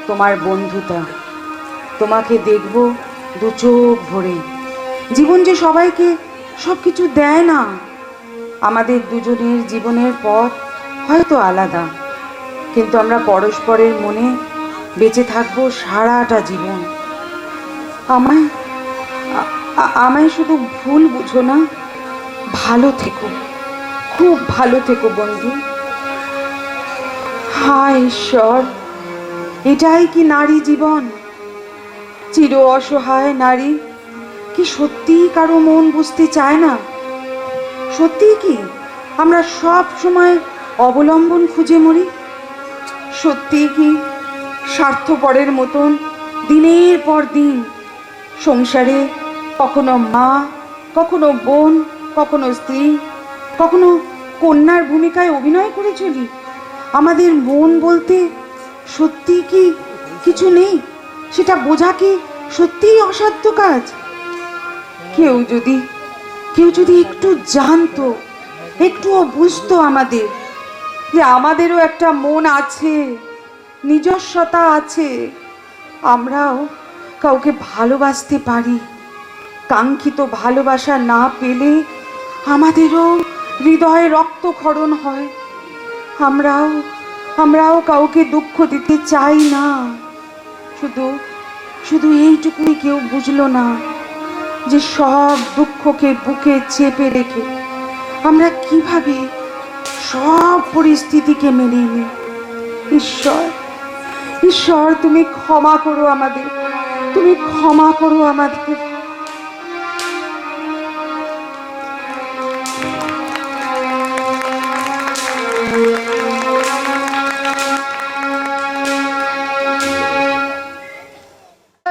তোমার বন্ধুতা, তোমাকে দেখব 2 চোখ ভরে। জীবন যে সবাইকে সব কিছু দেয় না, আমাদের দুজনের জীবনের পথ হয়তো আলাদা, কিন্তু আমরা পরস্পরের মনে বেঁচে থাকবো সারাটা জীবন। আমায় শুধু ভুল বুঝো না, ভালো থেকো, খুব ভালো থেকো বন্ধু। হায় ঈশ্বর, এটাই কি নারী জীবন? চির অসহায় নারী কি সত্যিই কারো মন বুঝতে চায় না? সত্যিই কি আমরা সব সময় অবলম্বন খুঁজে মরি? সত্যিই কি স্বার্থপরের মতন দিনের পর দিন সংসারে কখনো মা, কখনো বোন, কখনো স্ত্রী, কখনো কন্যার ভূমিকায় অভিনয় করে চলি? আমাদের মন বলতে সত্যি কি কিছু নেই? সেটা বোঝা কি সত্যিই অসাধ্য কাজ? কেউ যদি একটু জানতো, একটুও বুঝতো আমাদের, যে আমাদেরও একটা মন আছে, নিজস্বতা আছে, আমরাও কাউকে ভালোবাসতে পারি। কাঙ্ক্ষিত ভালোবাসা না পেলে আমাদেরও হৃদয়ে রক্তক্ষরণ হয়। আমরাও কাউকে দুঃখ দিতে চাই না। শুধু এইটুকুই কেউ বুঝলো না, যে সব দুঃখকে বুকে চেপে রেখে আমরা কিভাবে সব পরিস্থিতিকে মেনে নিই। ঈশ্বর, তুমি ক্ষমা করো আমাদের, তুমি ক্ষমা করো আমাদের।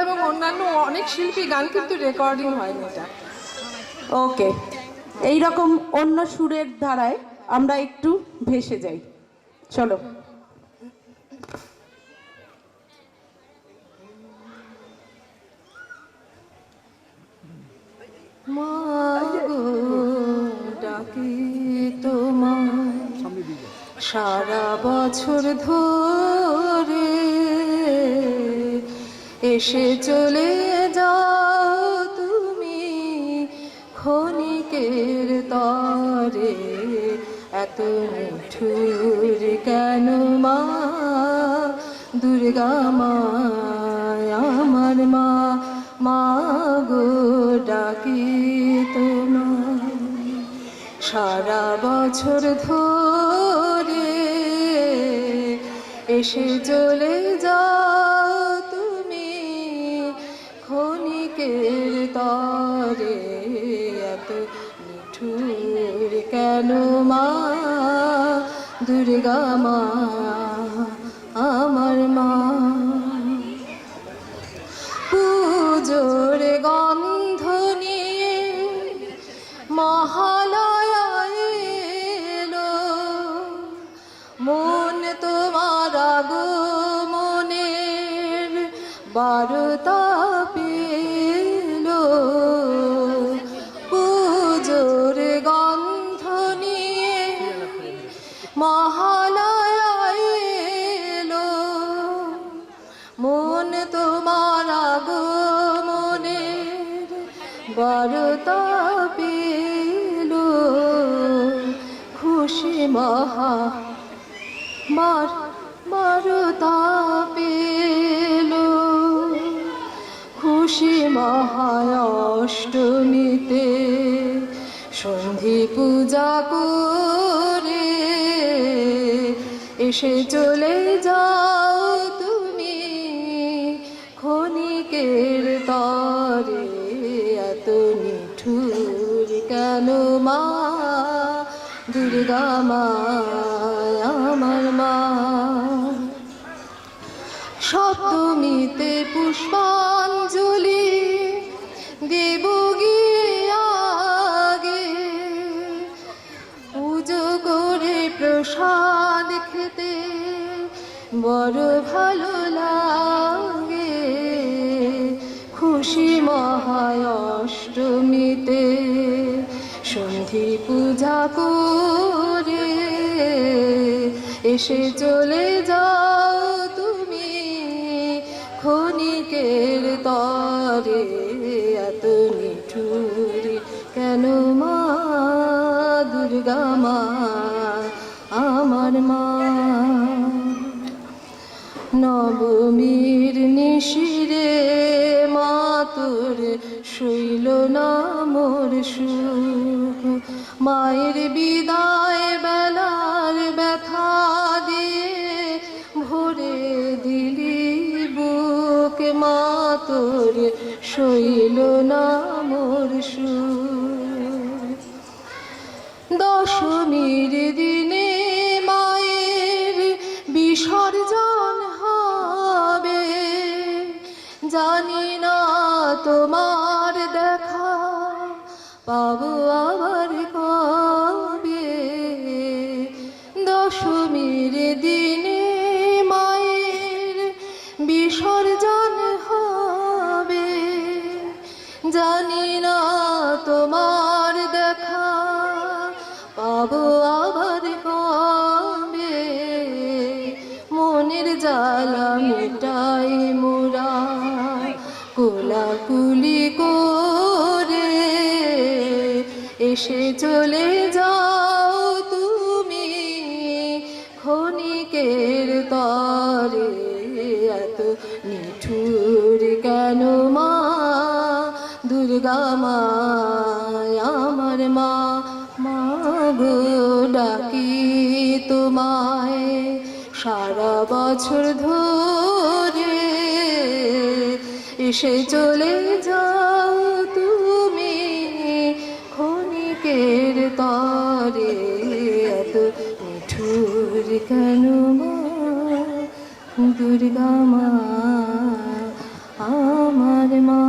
এবং অন্যান্য অনেক শিল্পী গান কিন্তু রেকর্ডিং হয়নি এটা। ওকে, এইরকম অন্য সুরের ধারায় আমরা একটু ভেসে যাই, চলো। ডাকি তোমায় সারা বছর ধরে এসে চলে যাও তুমি ক্ষণিকের তরে, এত নিঠুর কেন মা দুর্গা মা, আমার মা, মা গো ডাকি তোমায়। সারা বছর ধরে এসে চলে যাও তুমি ক্ষণিকের তরে, এত নিঠুর কেন মা দুর্গা মা, আমার মা। পুজোর গন্ধ নিয়ে মহালয়া এলো, মন তোমার আগমনের বারতা পেল। পুজোর গন্ধ নিয়ে মহালয়া এলো, মন তোমার আগমনের বারতা পেল। খুশি মহা বারতা পেল, খুশি মহা অষ্টমীতে সন্ধি পূজা করে এসে চলে যাও তুমি ক্ষণিকের তরে, এত নিঠুর কেন মা দুর্গা মা, আমার মা। সপ্তমীতে পুষ্পাঞ্জলি দেব গিয়ে আগে, পুজো করে প্রসাদ খেতে বড় ভালো লাগে। খুশি মহা অষ্টমীতে সন্ধি পূজা করে এসে চলে যাও তুমি ক্ষণিকের তরে, এত নিঠুর কেন মা দুর্গা মা, আমার মা। নবমীর নিশিরে মা তোর শৈল না মোর সুখ, মায়ের বিদায় বেলার ব্যথা দিয়ে ভরে দিলি বুক, মা তোর শৈল না মোর সুখ। দশমীর দিনে মায়ের বিসর্জন হবে, জানি না তোমার দেখা পাবো আবার কবে। দশমীর দিনে মায়ের বিসর্জন হবে, জানি না তোমার দেখা পাবো আবার কবে। মনের জ্বালা মেটাই মোরা কোলাকুলি করে এসে চলে যাও তুমি ক্ষণিকের তরে, এত নিঠুর কেন মা দুর্গা মা, আমার মা, মা গো ডাকি তোমায়। সারা বছর ধরে এসে চলে যাও তুমি ক্ষণিকের তরে, এত নিঠুর কেন মা দুর্গা মা, আমার মা।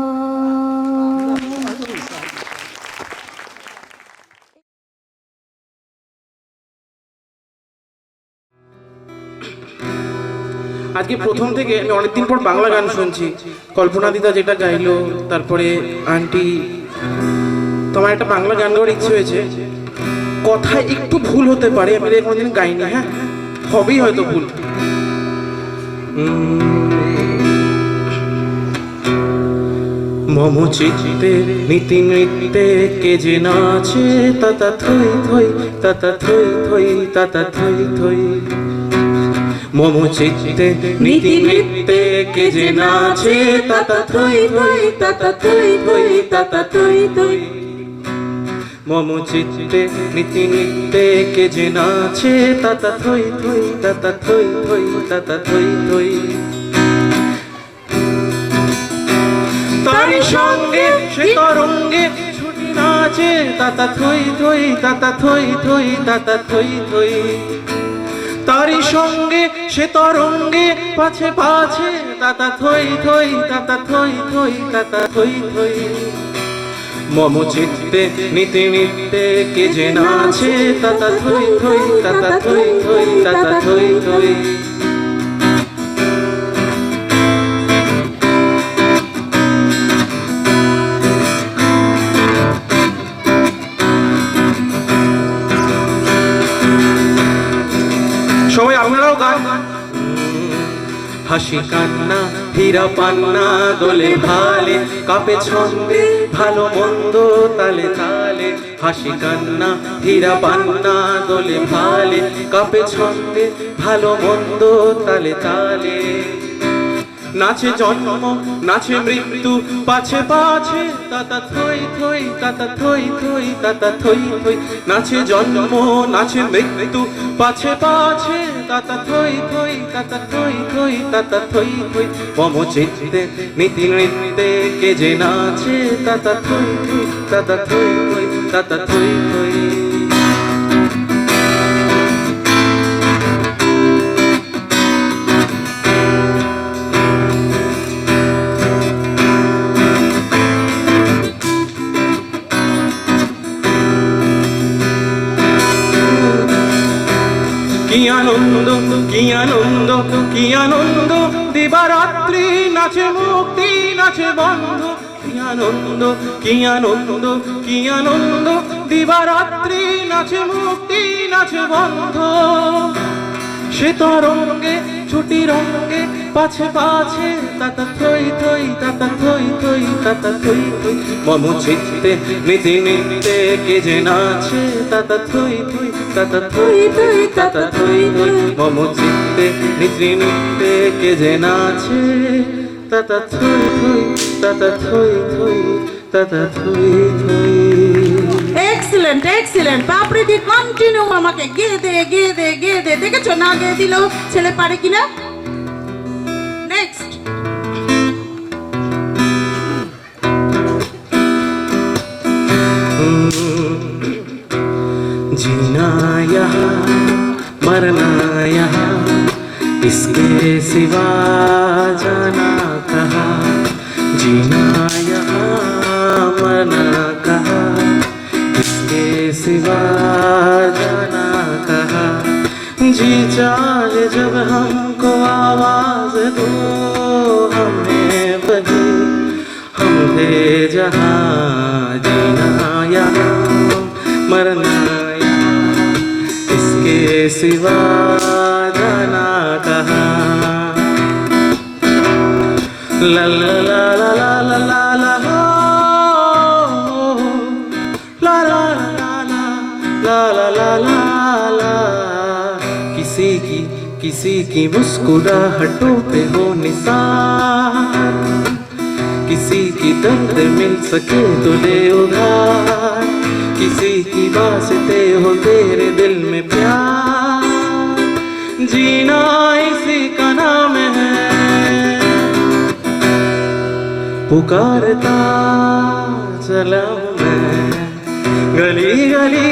আজকে প্রথম থেকে আমি অনেকদিন পর বাংলা গান শুনছি। কল্পনা দিদা যেটা গাইলো, তারপরে আন্টি, তোমার একটা বাংলা গান গাওয়ার ইচ্ছে হয়েছে। কথা একটু ভুল হতে পারে, আমি কোনোদিন গাইনি, হ্যাঁ হবেই হয়তো ভুল। মম চিত্তে নীতি নৃত্যে কে যে নাচে তাতা থই থই তাতা থই থই তাতা থই থই। মম চিত্তে নীতি নৃত্যে কে যে নাচে তাতা থই থই তাতা থই থই তাতা থই থই। মম চিত্তে নীতি নৃত্যে কে যে নাচে তাতা থই থই তাতা থই থই তাতা থই থই। তারি সঙ্গে সে তরঙ্গে ছুটি নাচে তাতা থই থই তাতা থই থই তাতা থই থই। তারি সঙ্গে সে তরঙ্গে পাছে পাছে তাতা থই থই তাতা থই থই তাতা থই থই। মম চিত্তে নীতি নৃত্যে কে যে নাচে তাতা থই থই তাতা থই থই তাতা থই থই। সবাই আপনারাও গান। হাসি কান্না হীরা পান্না দোলে ভালে কাপে ছন্দে ভালো মন্দ তালে তালে। হাসি কান্না হীরা পান্না দোলে ভালে কাপে ছন্দে ভালো মন্দ তালে তালে। নাচে জন্ম নাচে মৃত্যু পাছে পাছে তাতা থই থই তাতা থই থই তাতা থই থই। নাচে জন্ম নাচে মৃত্যু পাছে পাছে তাতা থই থই তাতা থই থই তাতা থই থই। মম চিত্তে নীতি নৃত্যে কে যে নাচে তাতা থই থই তাতা থই থই তাতা থই থই। কি আনন্দ কি আনন্দ কি আনন্দ দিবারাত্রি নাচে মুক্তি নাচে বন্ধ। কি আনন্দ কি আনন্দ কি আনন্দ দিবারাত্রি নাচে মুক্তি নাচে বন্ধ। সে তরঙ্গে ছুটি রঙ্গে পাছে পাছে তাতা থই থই তাতা থই থই তাতা থই থই। মম চিত্তে নীতি নৃত্যে কে যে নাচে তাতা থই থই তাতা থই থই তাতা থই থই। মম চিত্তে নীতি নৃত্যে কে যে নাচে তাতা থই থই তাতা থই থই তাতা থই থই। Excellent excellent. বাপরে দি কন্টিনিউ আমাকে গেয়ে দে গেয়ে দে গেয়ে দে। দেখেছো না গেয়ে দিল ছেলে পারে কিনা। নেক্সট। जीना यहाँ मरना यहाँ इसके सिवा जाना कहाँ। जीना यहाँ मरना कहाँ इसके सिवा जाना कहाँ। जी चाहे जब हमको आवाज दो हमें वही हम थे जहाँ। जीना यहाँ मरना इसके सिवा जाना कहाँ। ला ला ला ला ला ला ला हो ला ला ला ला ला ला ला ला। किसी की मुस्कुराहटों पे हो निसार। किसी की दर्द मिल सके तो ले उधार। किसी की वास्ते हो तेरे दिल में प्यार। जीना इसी का नाम है पुकारता चला मैं गली गली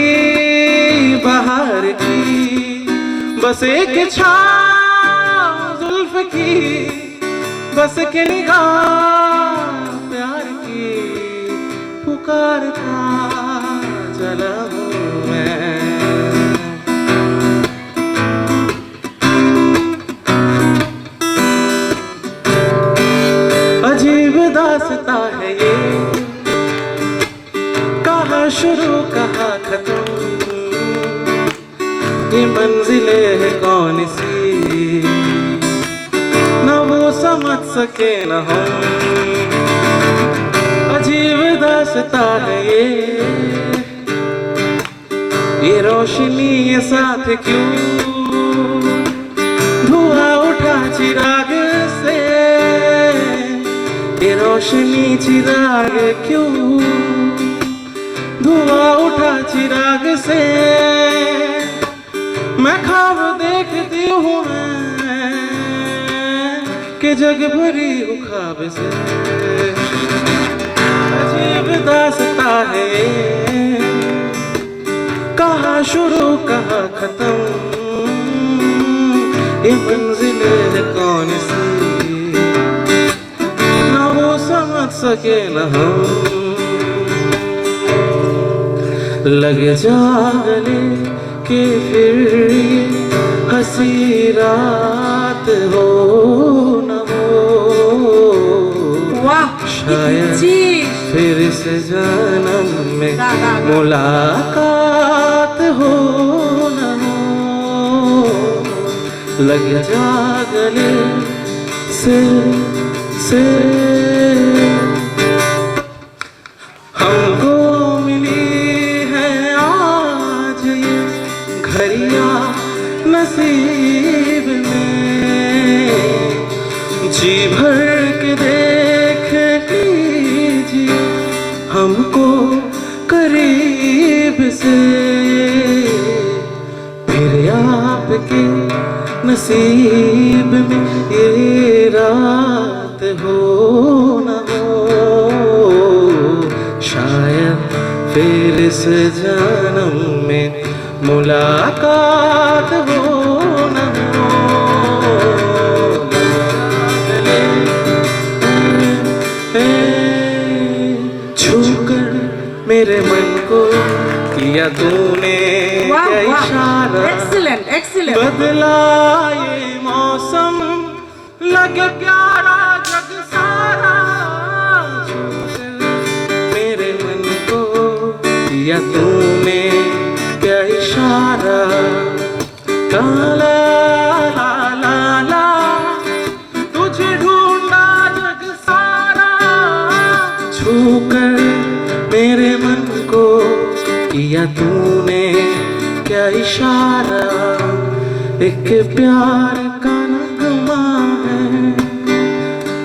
बाहर की। बस एक छाँव जुल्फ की बस के निगाह प्यार की पुकारता चला हूँ मैं। अजीब दास्ता है ये कहाँ शुरू कहाँ खत्म। ये मंजिलें है कौन सी, न वो समझ सके न हम, अजीब दास्तां है ये रोशनी ये साथ क्यों, धुआं उठा चिराग से, ये रोशनी चिराग क्यों, धुआं उठा चिराग से, मैं ख्वाब देखती हूँ मैं कि जग भरी हूँ ख्वाब से, अजीब दास्तां है कहाँ शुरू कहाँ खत्म, ये मंजिलें है कौन सी, ना वो समझ सके न हम, लग जा गले कि फिर ये हंसी रात हो न हो, शायद फिर इस जन्म में मुलाकात हो न हो, लग जा गले से हमको मिली है आज ये घड़ियां नसीब में, जी भर के देख लीजिए हमको करीब से, फिर आपके नसीब में ये रात हो न हो, शायद फिर इस जन्म में मुलाकात हो न हो, छूकर मेरे मन को किया तूने क्या इशारा, एक्सीलेंट एक्सीलेंट, बदला ये मौसम लगे प्यारा जग सारा, मेरे मन को किया तूने क्या इशारा, काला ला ला ला तुझे ढूंढा जग सारा, छूकर मेरे मन को किया तूने क्या इशारा, एक प्यार का नगमा है,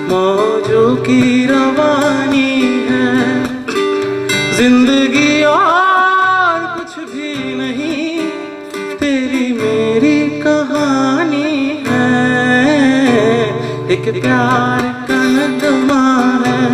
मौजों की रवानी है, जिंदगी और कुछ भी नहीं, तेरी मेरी कहानी है, एक प्यार का नगमा है,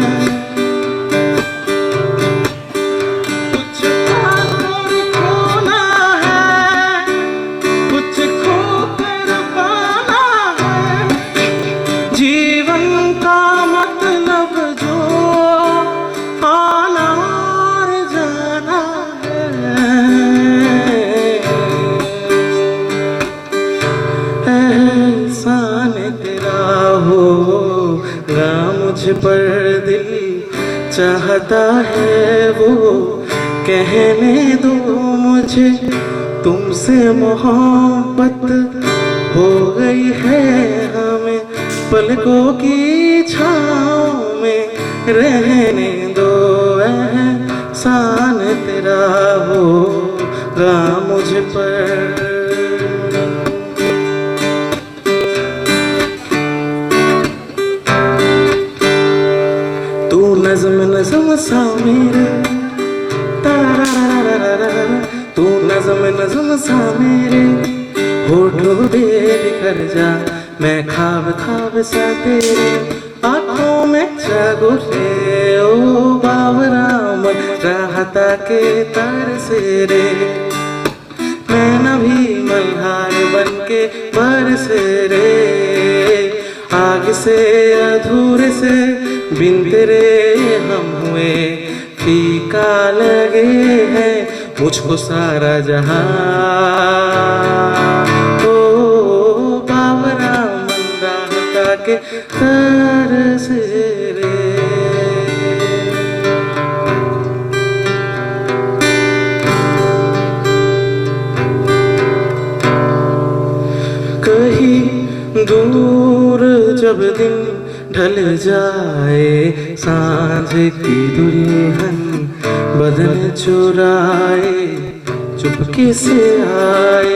पर दिल चाहता है वो कहने दो मुझे, तुमसे मोहब्बत हो गई है हमें, पलकों की छाँव में रहने दो, एहसान तेरा होगा मुझ पर। नज़म नज़म सा मेरे तू नज़म नज़म सा मेरे होठों पे बिखर जा, मैं ख्वाब ख्वाब सा तेरे आँखों में जागो रे, ओ बावरा मन राहता के तार से रे, मैं नभी मल्हार बन के बरस रे, आग से अधूरे से बिन तेरे हम हुए, फीका लगे हैं मुझको सारा जहां, ओ बावरा मन राहता के तरस रे। जब दिन ढल जाए सांझ की दुल्हन बदन चुराए चुपके से आए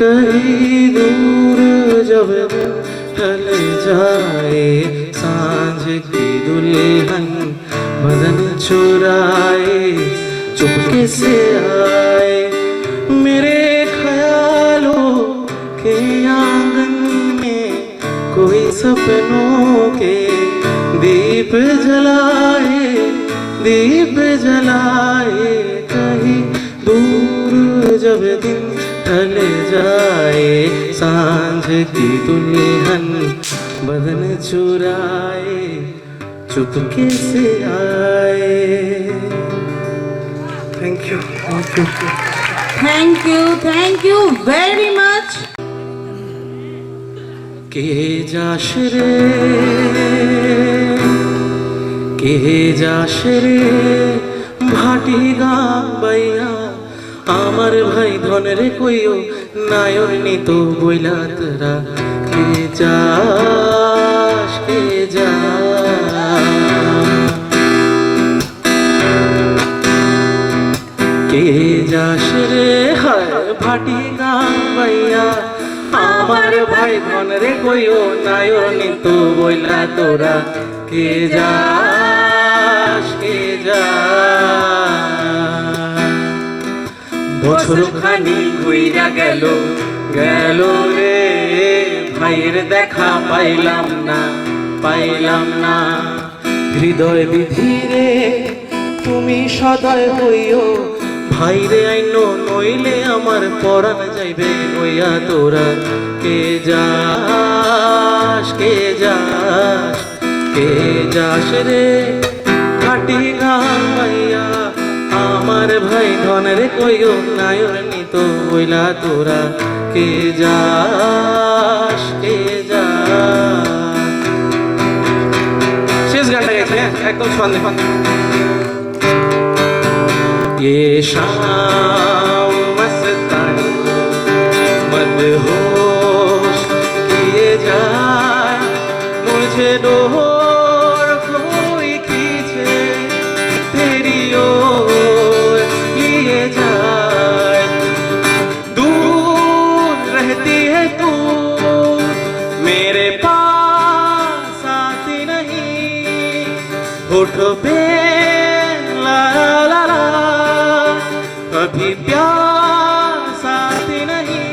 कहीं दूर जब दिन ढल जाए सांझ की दुल्हन बदन चुराए चुपके से आए मेरे ख्यालों के आंगन में कोई सपनों के दीप जलाए कहीं दूर जब दिन ढल जाए सांझ की दुल्हन बदन चुराए चुपके से आए। Thank you thank you very much. কে যাস রে ভাটি গান বাইয়া আমার ভাই ধনের কইও নায়র নিত বইলা তোরা কে যাস কে যাস রে হায় ভাটি গান বাইয়া আমার ভাই ধন রে কইও নায়র নিত বইলা তোরা কে যাস বছর খানি ঘুইরা গেল রে ভাইয়ের দেখা পাইলাম না হৃদয় বিধিরে তুমি সদয় হইও ভাইরে আইনো নইলে আমার পরাণ যাইবে হইয়া তোরা কে যাস রে ঘাটি গাইয়া আমার ভাই ধনের কইও নায়র নিত হইলা তোরা কে যাস শেষ গানটা গেছে একদম সন্দেহ ये शाम मस्तानी मदहोश किए जाए मुझे डोर कोई खींचे तेरी ओर लिए जाए दूर रहती है तू मेरे पास आती नहीं होठों पे ला ला ला कभी प्यास आती नहीं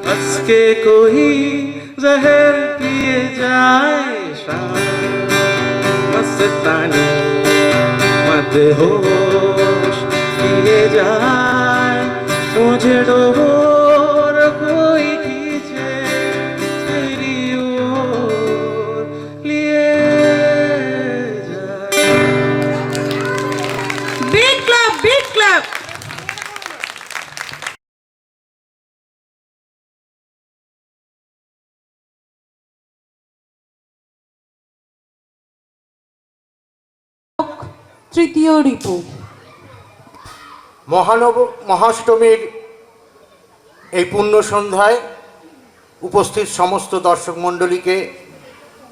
हंस के कोई जहर पिए जाए शाम मस्तानी मदहोश किए जाए मुझे डोर कोई खींचे तेरी ओर लिए जाए। बिग क्लब তৃতীয় রিপু। মহাষ্টমীর এই পুণ্য সন্ধ্যায় উপস্থিত সমস্ত দর্শক মণ্ডলীকে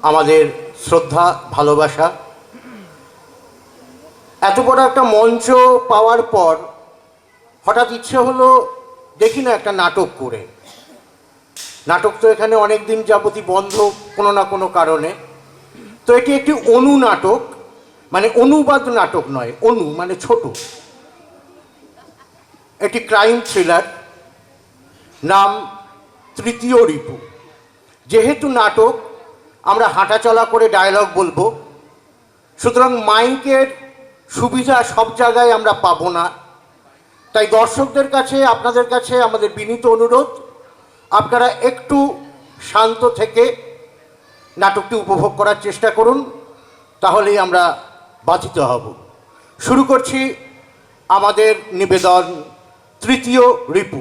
আমাদের শ্রদ্ধা ভালোবাসা। এত বড় একটা মঞ্চ পাওয়ার পর হঠাৎ ইচ্ছে হলো দেখি না একটা নাটক করে। নাটক তো এখানে অনেক দিন যাবতই বন্ধ কোনো না কোনো কারণে। তো এটি একটি অনু নাটক, মানে অনুবাদ নাটক নয়, অনু মানে ছোট। এটি ক্রাইম থ্রিলার, নাম তৃতীয় রিপু। যেহেতু নাটক আমরা হাঁটাচলা করে ডায়লগ বলবো, সুতরাং মাইকের সুবিধা সব জায়গায় আমরা পাবো না। তাই দর্শকদের কাছে, আপনাদের কাছে আমাদের বিনীত অনুরোধ, আপনারা একটু শান্ত থেকে নাটকটি উপভোগ করার চেষ্টা করুন, তাহলেই আমরা বাধিত হব। শুরু করছি আমাদের নিবেদন তৃতীয় রিপু।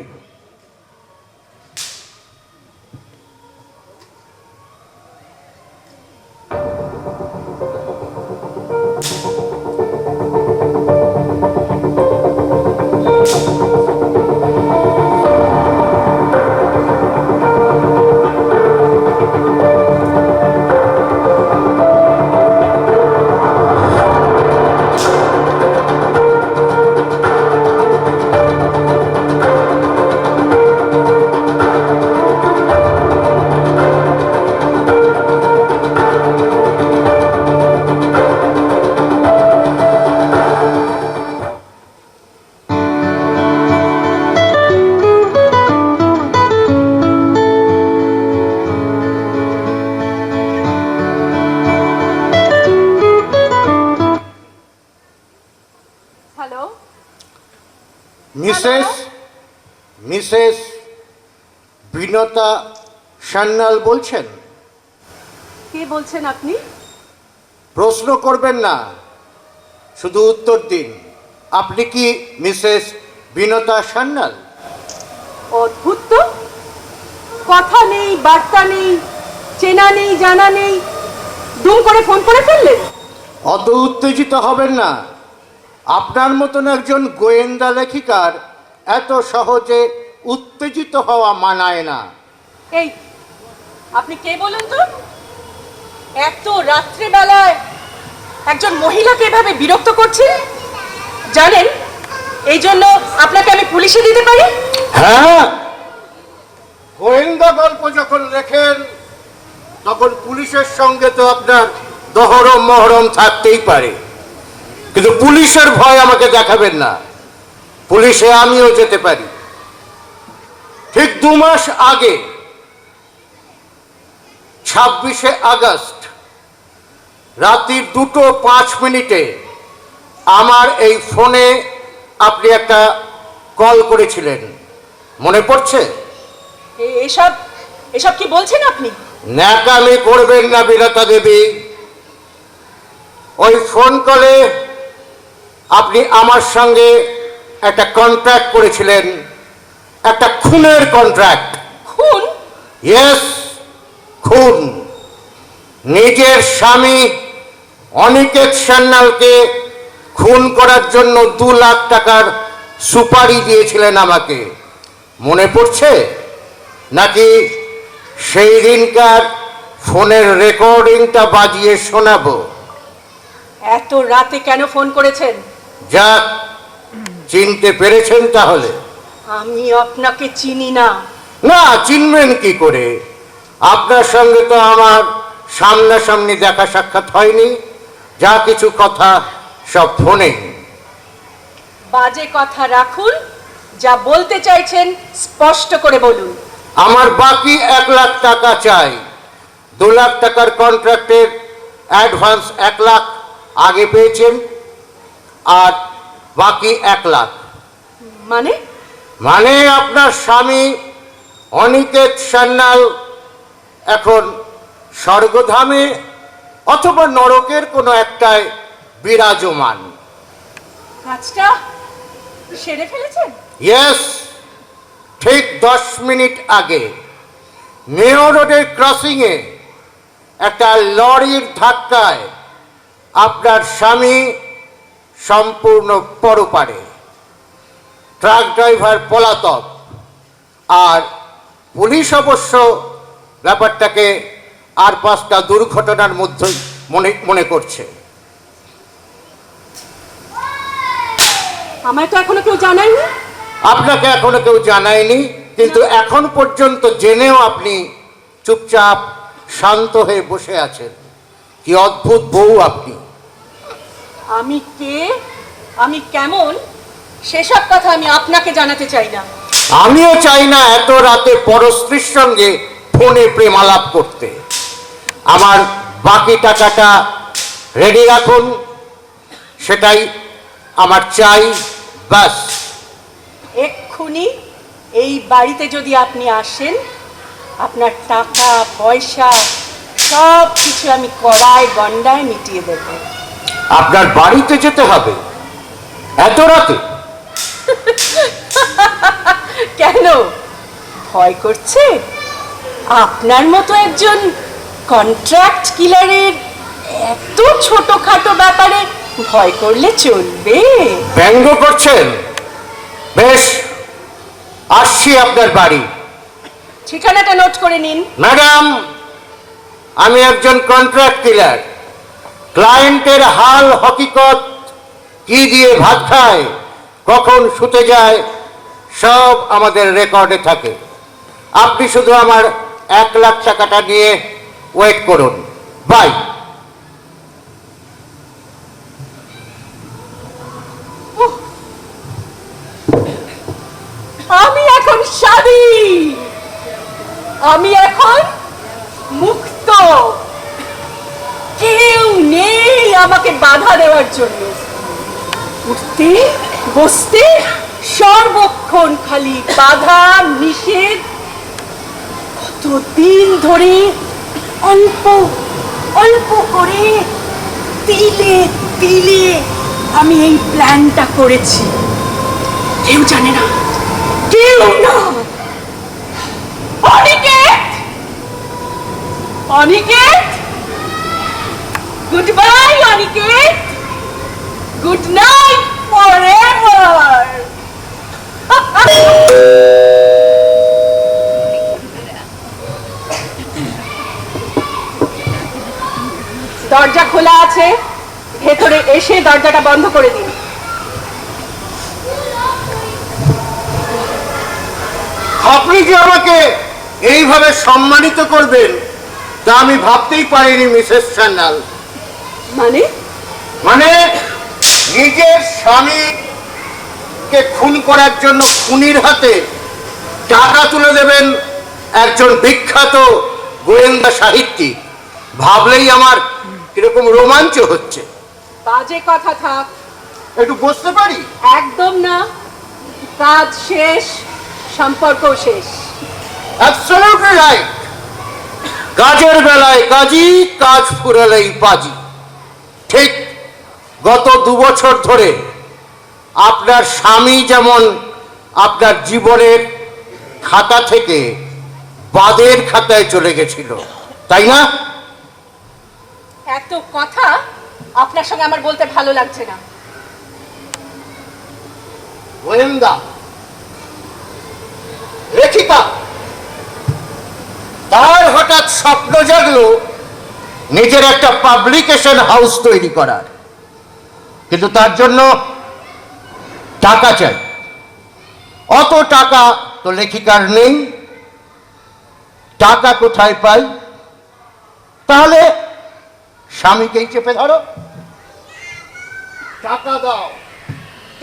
মিসেস বিনতা সান্যাল বলছেন? কে বলছেন আপনি? প্রশ্ন করবেন না, শুধু উত্তর দিন। আপনি কি মিসেস বিনতা সান্যাল? অদ্ভুত তো, কথা নেই, বার্তা নেই, চেনা নেই, জানা নেই, দুম করে ফোন করে ফেললেন। অত উত্তেজিত হবেন না। আপনার মতন একজন গোয়েন্দা লেখিকার এত সহজে উত্তেজিত হওয়া মানায় না। এই, আপনি কে বলুন তো? এত রাত্রিবেলায় একজন মহিলাকে এভাবে বিরক্ত করছেন, জানেন এই জন্য আপনাকে আমি পুলিশে দিতে পারি। হ্যাঁ, গোয়েন্দা গল্প যখন লেখেন তখন পুলিশের সঙ্গে তো আপনার দহরম মহরম থাকতেই পারে, কিন্তু পুলিশের ভয় আমাকে দেখাবেন না। পুলিশে আমিও যেতে পারি। ঠিক 2 মাস আগে 26শে আগস্ট রাত্রি 2:05 আমার এই ফোনে আপনি একটা কল করেছিলেন, মনে পড়ছে? এসব এসব কি বলছেন আপনি? ন্যাকামি করবেন না বিনতা দেবী। ওই ফোন কলে আপনি আমার সঙ্গে একটা কন্ট্রাক্ট করেছিলেন, একটা খুনের কন্ট্রাক্ট। খুন? ইয়েস, খুন। নিজের স্বামী অনিকেত সান্যালকে খুন করার জন্য 2 লাখ টাকার সুপারি দিয়েছিলেন আমাকে, মনে পড়ছে? নাকি সেই দিনকার ফোনের রেকর্ডিংটা বাজিয়ে শোনাবো? এত রাতে কেন ফোন করেছেন? যাক, চিনতে পেরেছেন তাহলে? আমি আপনাকে চিনি না। না, চিনবেন কি করে? আপনার সঙ্গে তো আমার সামনাসামনি দেখা সাক্ষাৎ হয়নি। যা কিছু কথা সব ফোনে। বাজে কথা রাখুন, যা বলতে চাইছেন স্পষ্ট করে বলুন। আমার বাকি 1 লাখ টাকা চাই। 2 লাখ টাকার কন্ট্রাক্টের অ্যাডভান্স 1 লাখ আগে পেয়েছেন, আর বাকি 1 লাখ। মানে আপনার স্বামী অনিকেত সান্যাল এখন স্বর্গধামে অথবা নরকের কোনো একটায় বিরাজমান। কাজটা সেরে ফেলেছেন? ইয়েস, ঠিক 10 মিনিট আগে মেয়র রোডের ক্রসিংয়ে একটা লরির ধাক্কায় আপনার স্বামী সম্পূর্ণ পরপারে। ট্রাক ড্রাইভার পলাতক, আর পুলিশ অবশ্য ব্যাপারটাকে আর 5টা দুর্ঘটনার মধ্যে মনে করছে। আমায় তো এখনো কেউ জানায়নি। আপনাকে এখনো কেউ জানায়নি, কিন্তু এখন পর্যন্ত জেনেও আপনি চুপচাপ শান্ত হয়ে বসে আছেন। কি অদ্ভুত বউ আপনি! আমি কে, আমি কেমন, সেসব কথা আমি আপনাকে জানাতে চাই না। আমিও চাই না এত রাতে পরস্ত্রীর সঙ্গে ফোনে প্রেম আলাপ করতে। আমার বাকি টাকাটা রেডি রাখুন, সেটাই আমার চাই, ব্যাস। এক্ষুনি এই বাড়িতে যদি আপনি আসেন, আপনার টাকা পয়সা সব কিছু আমি কড়ায় গন্ডায় মিটিয়ে দেব। আপনার বাড়িতে যেতে হবে এত রাতে? কেন, ভয় করছে? আপনার মতো একজন কন্ট্রাক্ট কিলারের এত ছোটখাটো ব্যাপারে ভয় করলে চলবে? ব্যঙ্গ করছেন? বেশ, আসছি আপনার বাড়ি। ঠিকানাটা নোট করে নিন। ম্যাডাম, আমি একজন কন্ট্রাক্ট কিলার। ক্লায়েন্টের হাল হকিকত, কি দিয়ে ভাত খায়, কখন শুতে যায়, সব আমাদের রেকর্ডে থাকে। আপনি শুধু আমার 1 লাখ টাকাটা নিয়ে ওয়েট করুন। বাই। আমি এখন স্বাধীন, আমি এখন মুক্ত। কেউ নেই আমাকে বাধা দেওয়ার জন্য। উঠতে বসতে সর্বক্ষণ খালি বাধা নিষেধ, কতদিন ধরে অল্প অল্প করে তিলে তিলে আমি এই প্ল্যানটা করেছি। কেউ জানে না, কেউ না। Aniket, Aniket, good bye Aniket, good night forever. দরজা খোলা আছে, ভেতরে এসে দরজাটা বন্ধ করে দিন। আপনি যে আমাকে এইভাবে সম্মানিত করবেন তা আমি ভাবতেই পারিনি মিসেস স্যান্ডাল। মানে মানে নিজের স্বামীকে খুন করার জন্য খুনির হাতে টাকা তুলে দেবেন একজন বিখ্যাত গোয়েন্দা সাহিত্যিক, ভাবলেই আমার কিরকম রোমাঞ্চ হচ্ছে। বাজে কথা থাক, একটু বসতে পারি? একদম না, কাজ শেষ, সম্পর্ক শেষ। Absolutely right. কাজের বেলায় কাজী, কাজ ফুরালেই পাজি। ঠিক গত 2 বছর ধরে আপনার স্বামী যেমন আপনার জীবনের খাতা থেকে বাদের খাতায় চলে গেছিল, তাই না? এত কথা আপনার সঙ্গে আমার বলতে ভালো লাগছে না। গোয়েন্দা, লেখিকা, তার হঠাৎ স্বপ্ন জাগলো নিজের একটা পাবলিকেশন হাউস তৈরি করার, কিন্তু তার জন্য টাকা চাই। অত টাকা তো লেখিকার নেই, টাকা কোথায় পাই? তাহলে স্বামীকেই চেপে ধরো, টাকা দাও,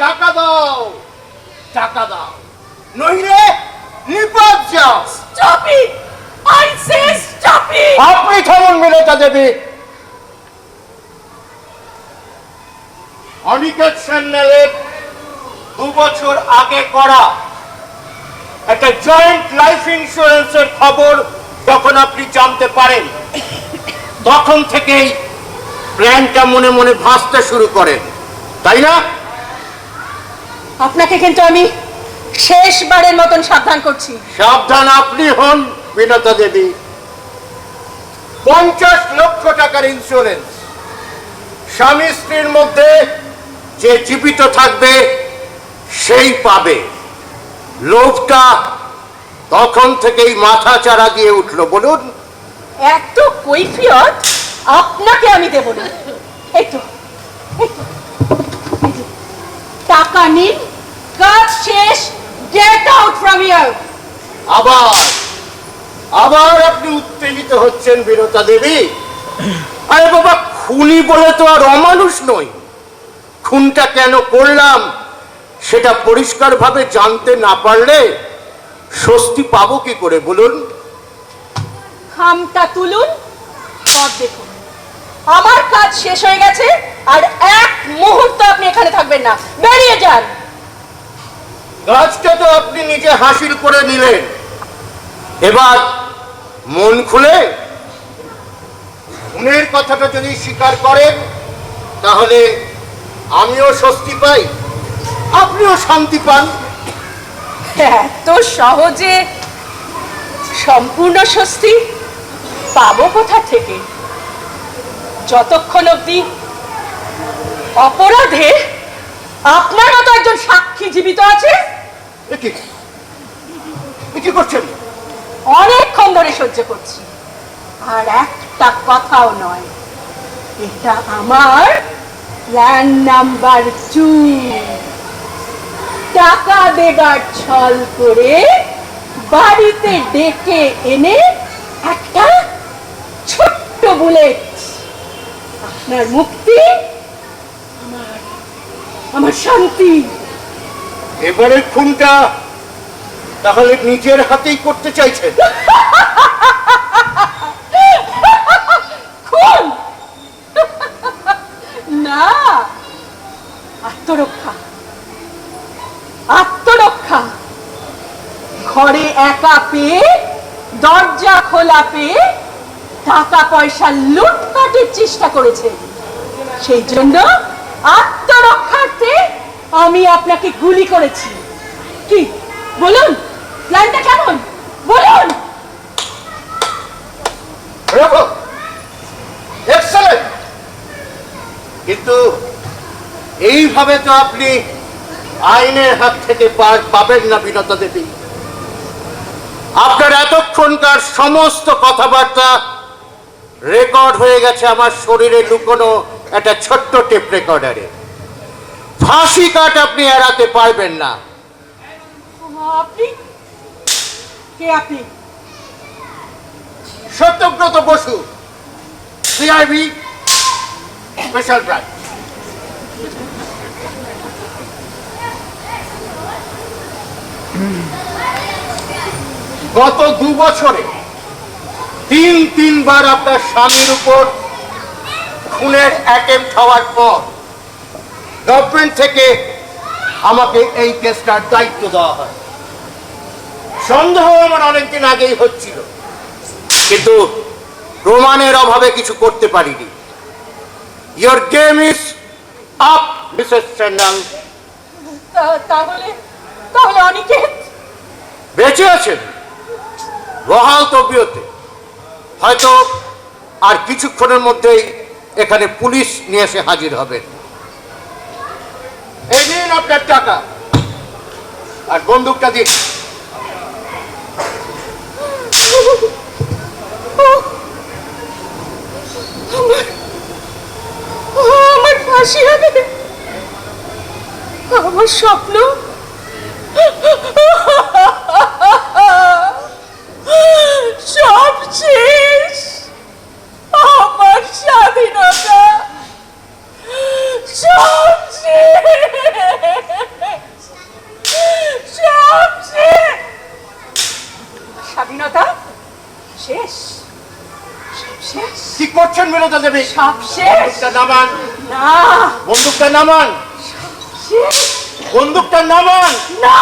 টাকা দাও, টাকা দাও, নইলে নিপাত যাও। Stop it! I say stop it! আপনি থামুন মিলতা দেবী। অনিকেত স্যান্ডালের 2 বছর আগে করা একটা জয়েন্ট লাইফ ইন্স্যুরেন্সের খবর যখন আপনি জানতে পারেন, তখন থেকেই প্ল্যানটা মনে মনে ভাসতে শুরু করেন, তাই না? আপনাকে কিন্তু আমি শেষবারের মতন সাবধান করছি। সাবধান আপনি হন বিনতা দেবী। 50 লক্ষ টাকার ইন্স্যুরেন্স, স্বামী স্ত্রীর মধ্যে যে জীবিত থাকবে সেই পাবে। লোভটা তখন থেকেই মাথা চারা দিয়ে উঠলো। বলুন, এত কৈফিয়ত আপনাকে আমি দেব না। এই তো, টাকা নিন, কাজ শেষ, গেট আউট ফ্রম হিয়ার। আবার আপনি উত্তেজিত হচ্ছেন বিনতা দেবী। আরে বাবা, খুনি বলে তো আর অমানুষ নই। খুনটা কেন করলাম সেটা পরিষ্কারভাবে জানতে না পারলে স্বস্তি পাবো কি করে বলুন? খামটা তুলুন, পথ দেখুন। আমার কাজ শেষ হয়ে গেছে, আর 1 মুহূর্ত আপনি এখানে থাকবেন না, বেরিয়ে যান। কাজটা তো আপনি নিজে হাসিল করে নিলেন, এবার মন খুলে খুনের কথাটা যদি স্বীকার করেন তাহলে আমিও স্বস্তি পাই, আপনিও শান্তি পান। এত সহজে সম্পূর্ণ স্বস্তি পাবো কোথা থেকে? যতক্ষণ অবধি অপরাধে আপনার মতো একজন সাক্ষী জীবিত আছে। কি করছেন? অনেকক্ষণ ধরে সহ্য করছি, আর একটা কথাও নয়। এটা আমার প্ল্যান নাম্বার 2। টাকা দেবার ছল করে বাড়িতে ডেকে এনে একটা ছোট্ট বুলেট। আপনার মুক্তি, আমার শান্তি। এবারে খুনটা তাহলে নিজের হাতেই করতে চাইছেন? খুন না, আত্মরক্ষা। ঘরে একা পেয়ে, দরজা খোলা পেয়ে টাকা পয়সা লুটপাটের চেষ্টা করেছে। সেই জন্য আত্মরক্ষার্থে আমি আপনাকে গুলি করেছি। কি বলুন, প্ল্যানটা কেমন বলুন? এক্সেলেন্ট, কিন্তু এইভাবে তো আপনি আইনের হাত থেকে পার পাবেন না বিনতা দেবী। আপনার এতক্ষণকার সমস্ত কথাবার্তা রেকর্ড হয়ে গেছে আমার শরীরে লুকোনো একটা ছোট্ট টেপ রেকর্ডারে। ফাঁসি কাট আপনি এড়াতে পারবেন না। আপনি কে? আপনি? Satyabrata Basu, CIB special branch. গত 2 বছরে তিনবার আপনার স্বামীর উপর খুনের অ্যাটেম্পট হওয়ার পর গভর্নমেন্ট থেকে আমাকে এই কেসটার দায়িত্ব দেওয়া হয়। সন্দেহ আমার অনেকদিন আগেই হচ্ছিল, কিন্তু প্রমাণের অভাবে কিছু করতে পারিনি। Your game is up Mrs Sendal. তাহলে অনিকেত বেঁচে আছেন বহাল তবিয়তে। হয়তো আর কিছুক্ষণের মধ্যেই এখানে পুলিশ নিয়ে এসে হাজির হবেন। এই নিন আপনার টাকা, আর বন্দুকটা দিন। আমার ফাঁসি হবে, আমার স্বপ্ন সব শেষ, আমার স্বাধীনতা সব শেষ। স্বাধীনতা শেষ, শেষ। কি করছেন বিনতা দেবী? সব শেষ। বন্দুকটা নামান। না, বন্দুকটা নামান। শেষ। বন্দুকটা নামান। না।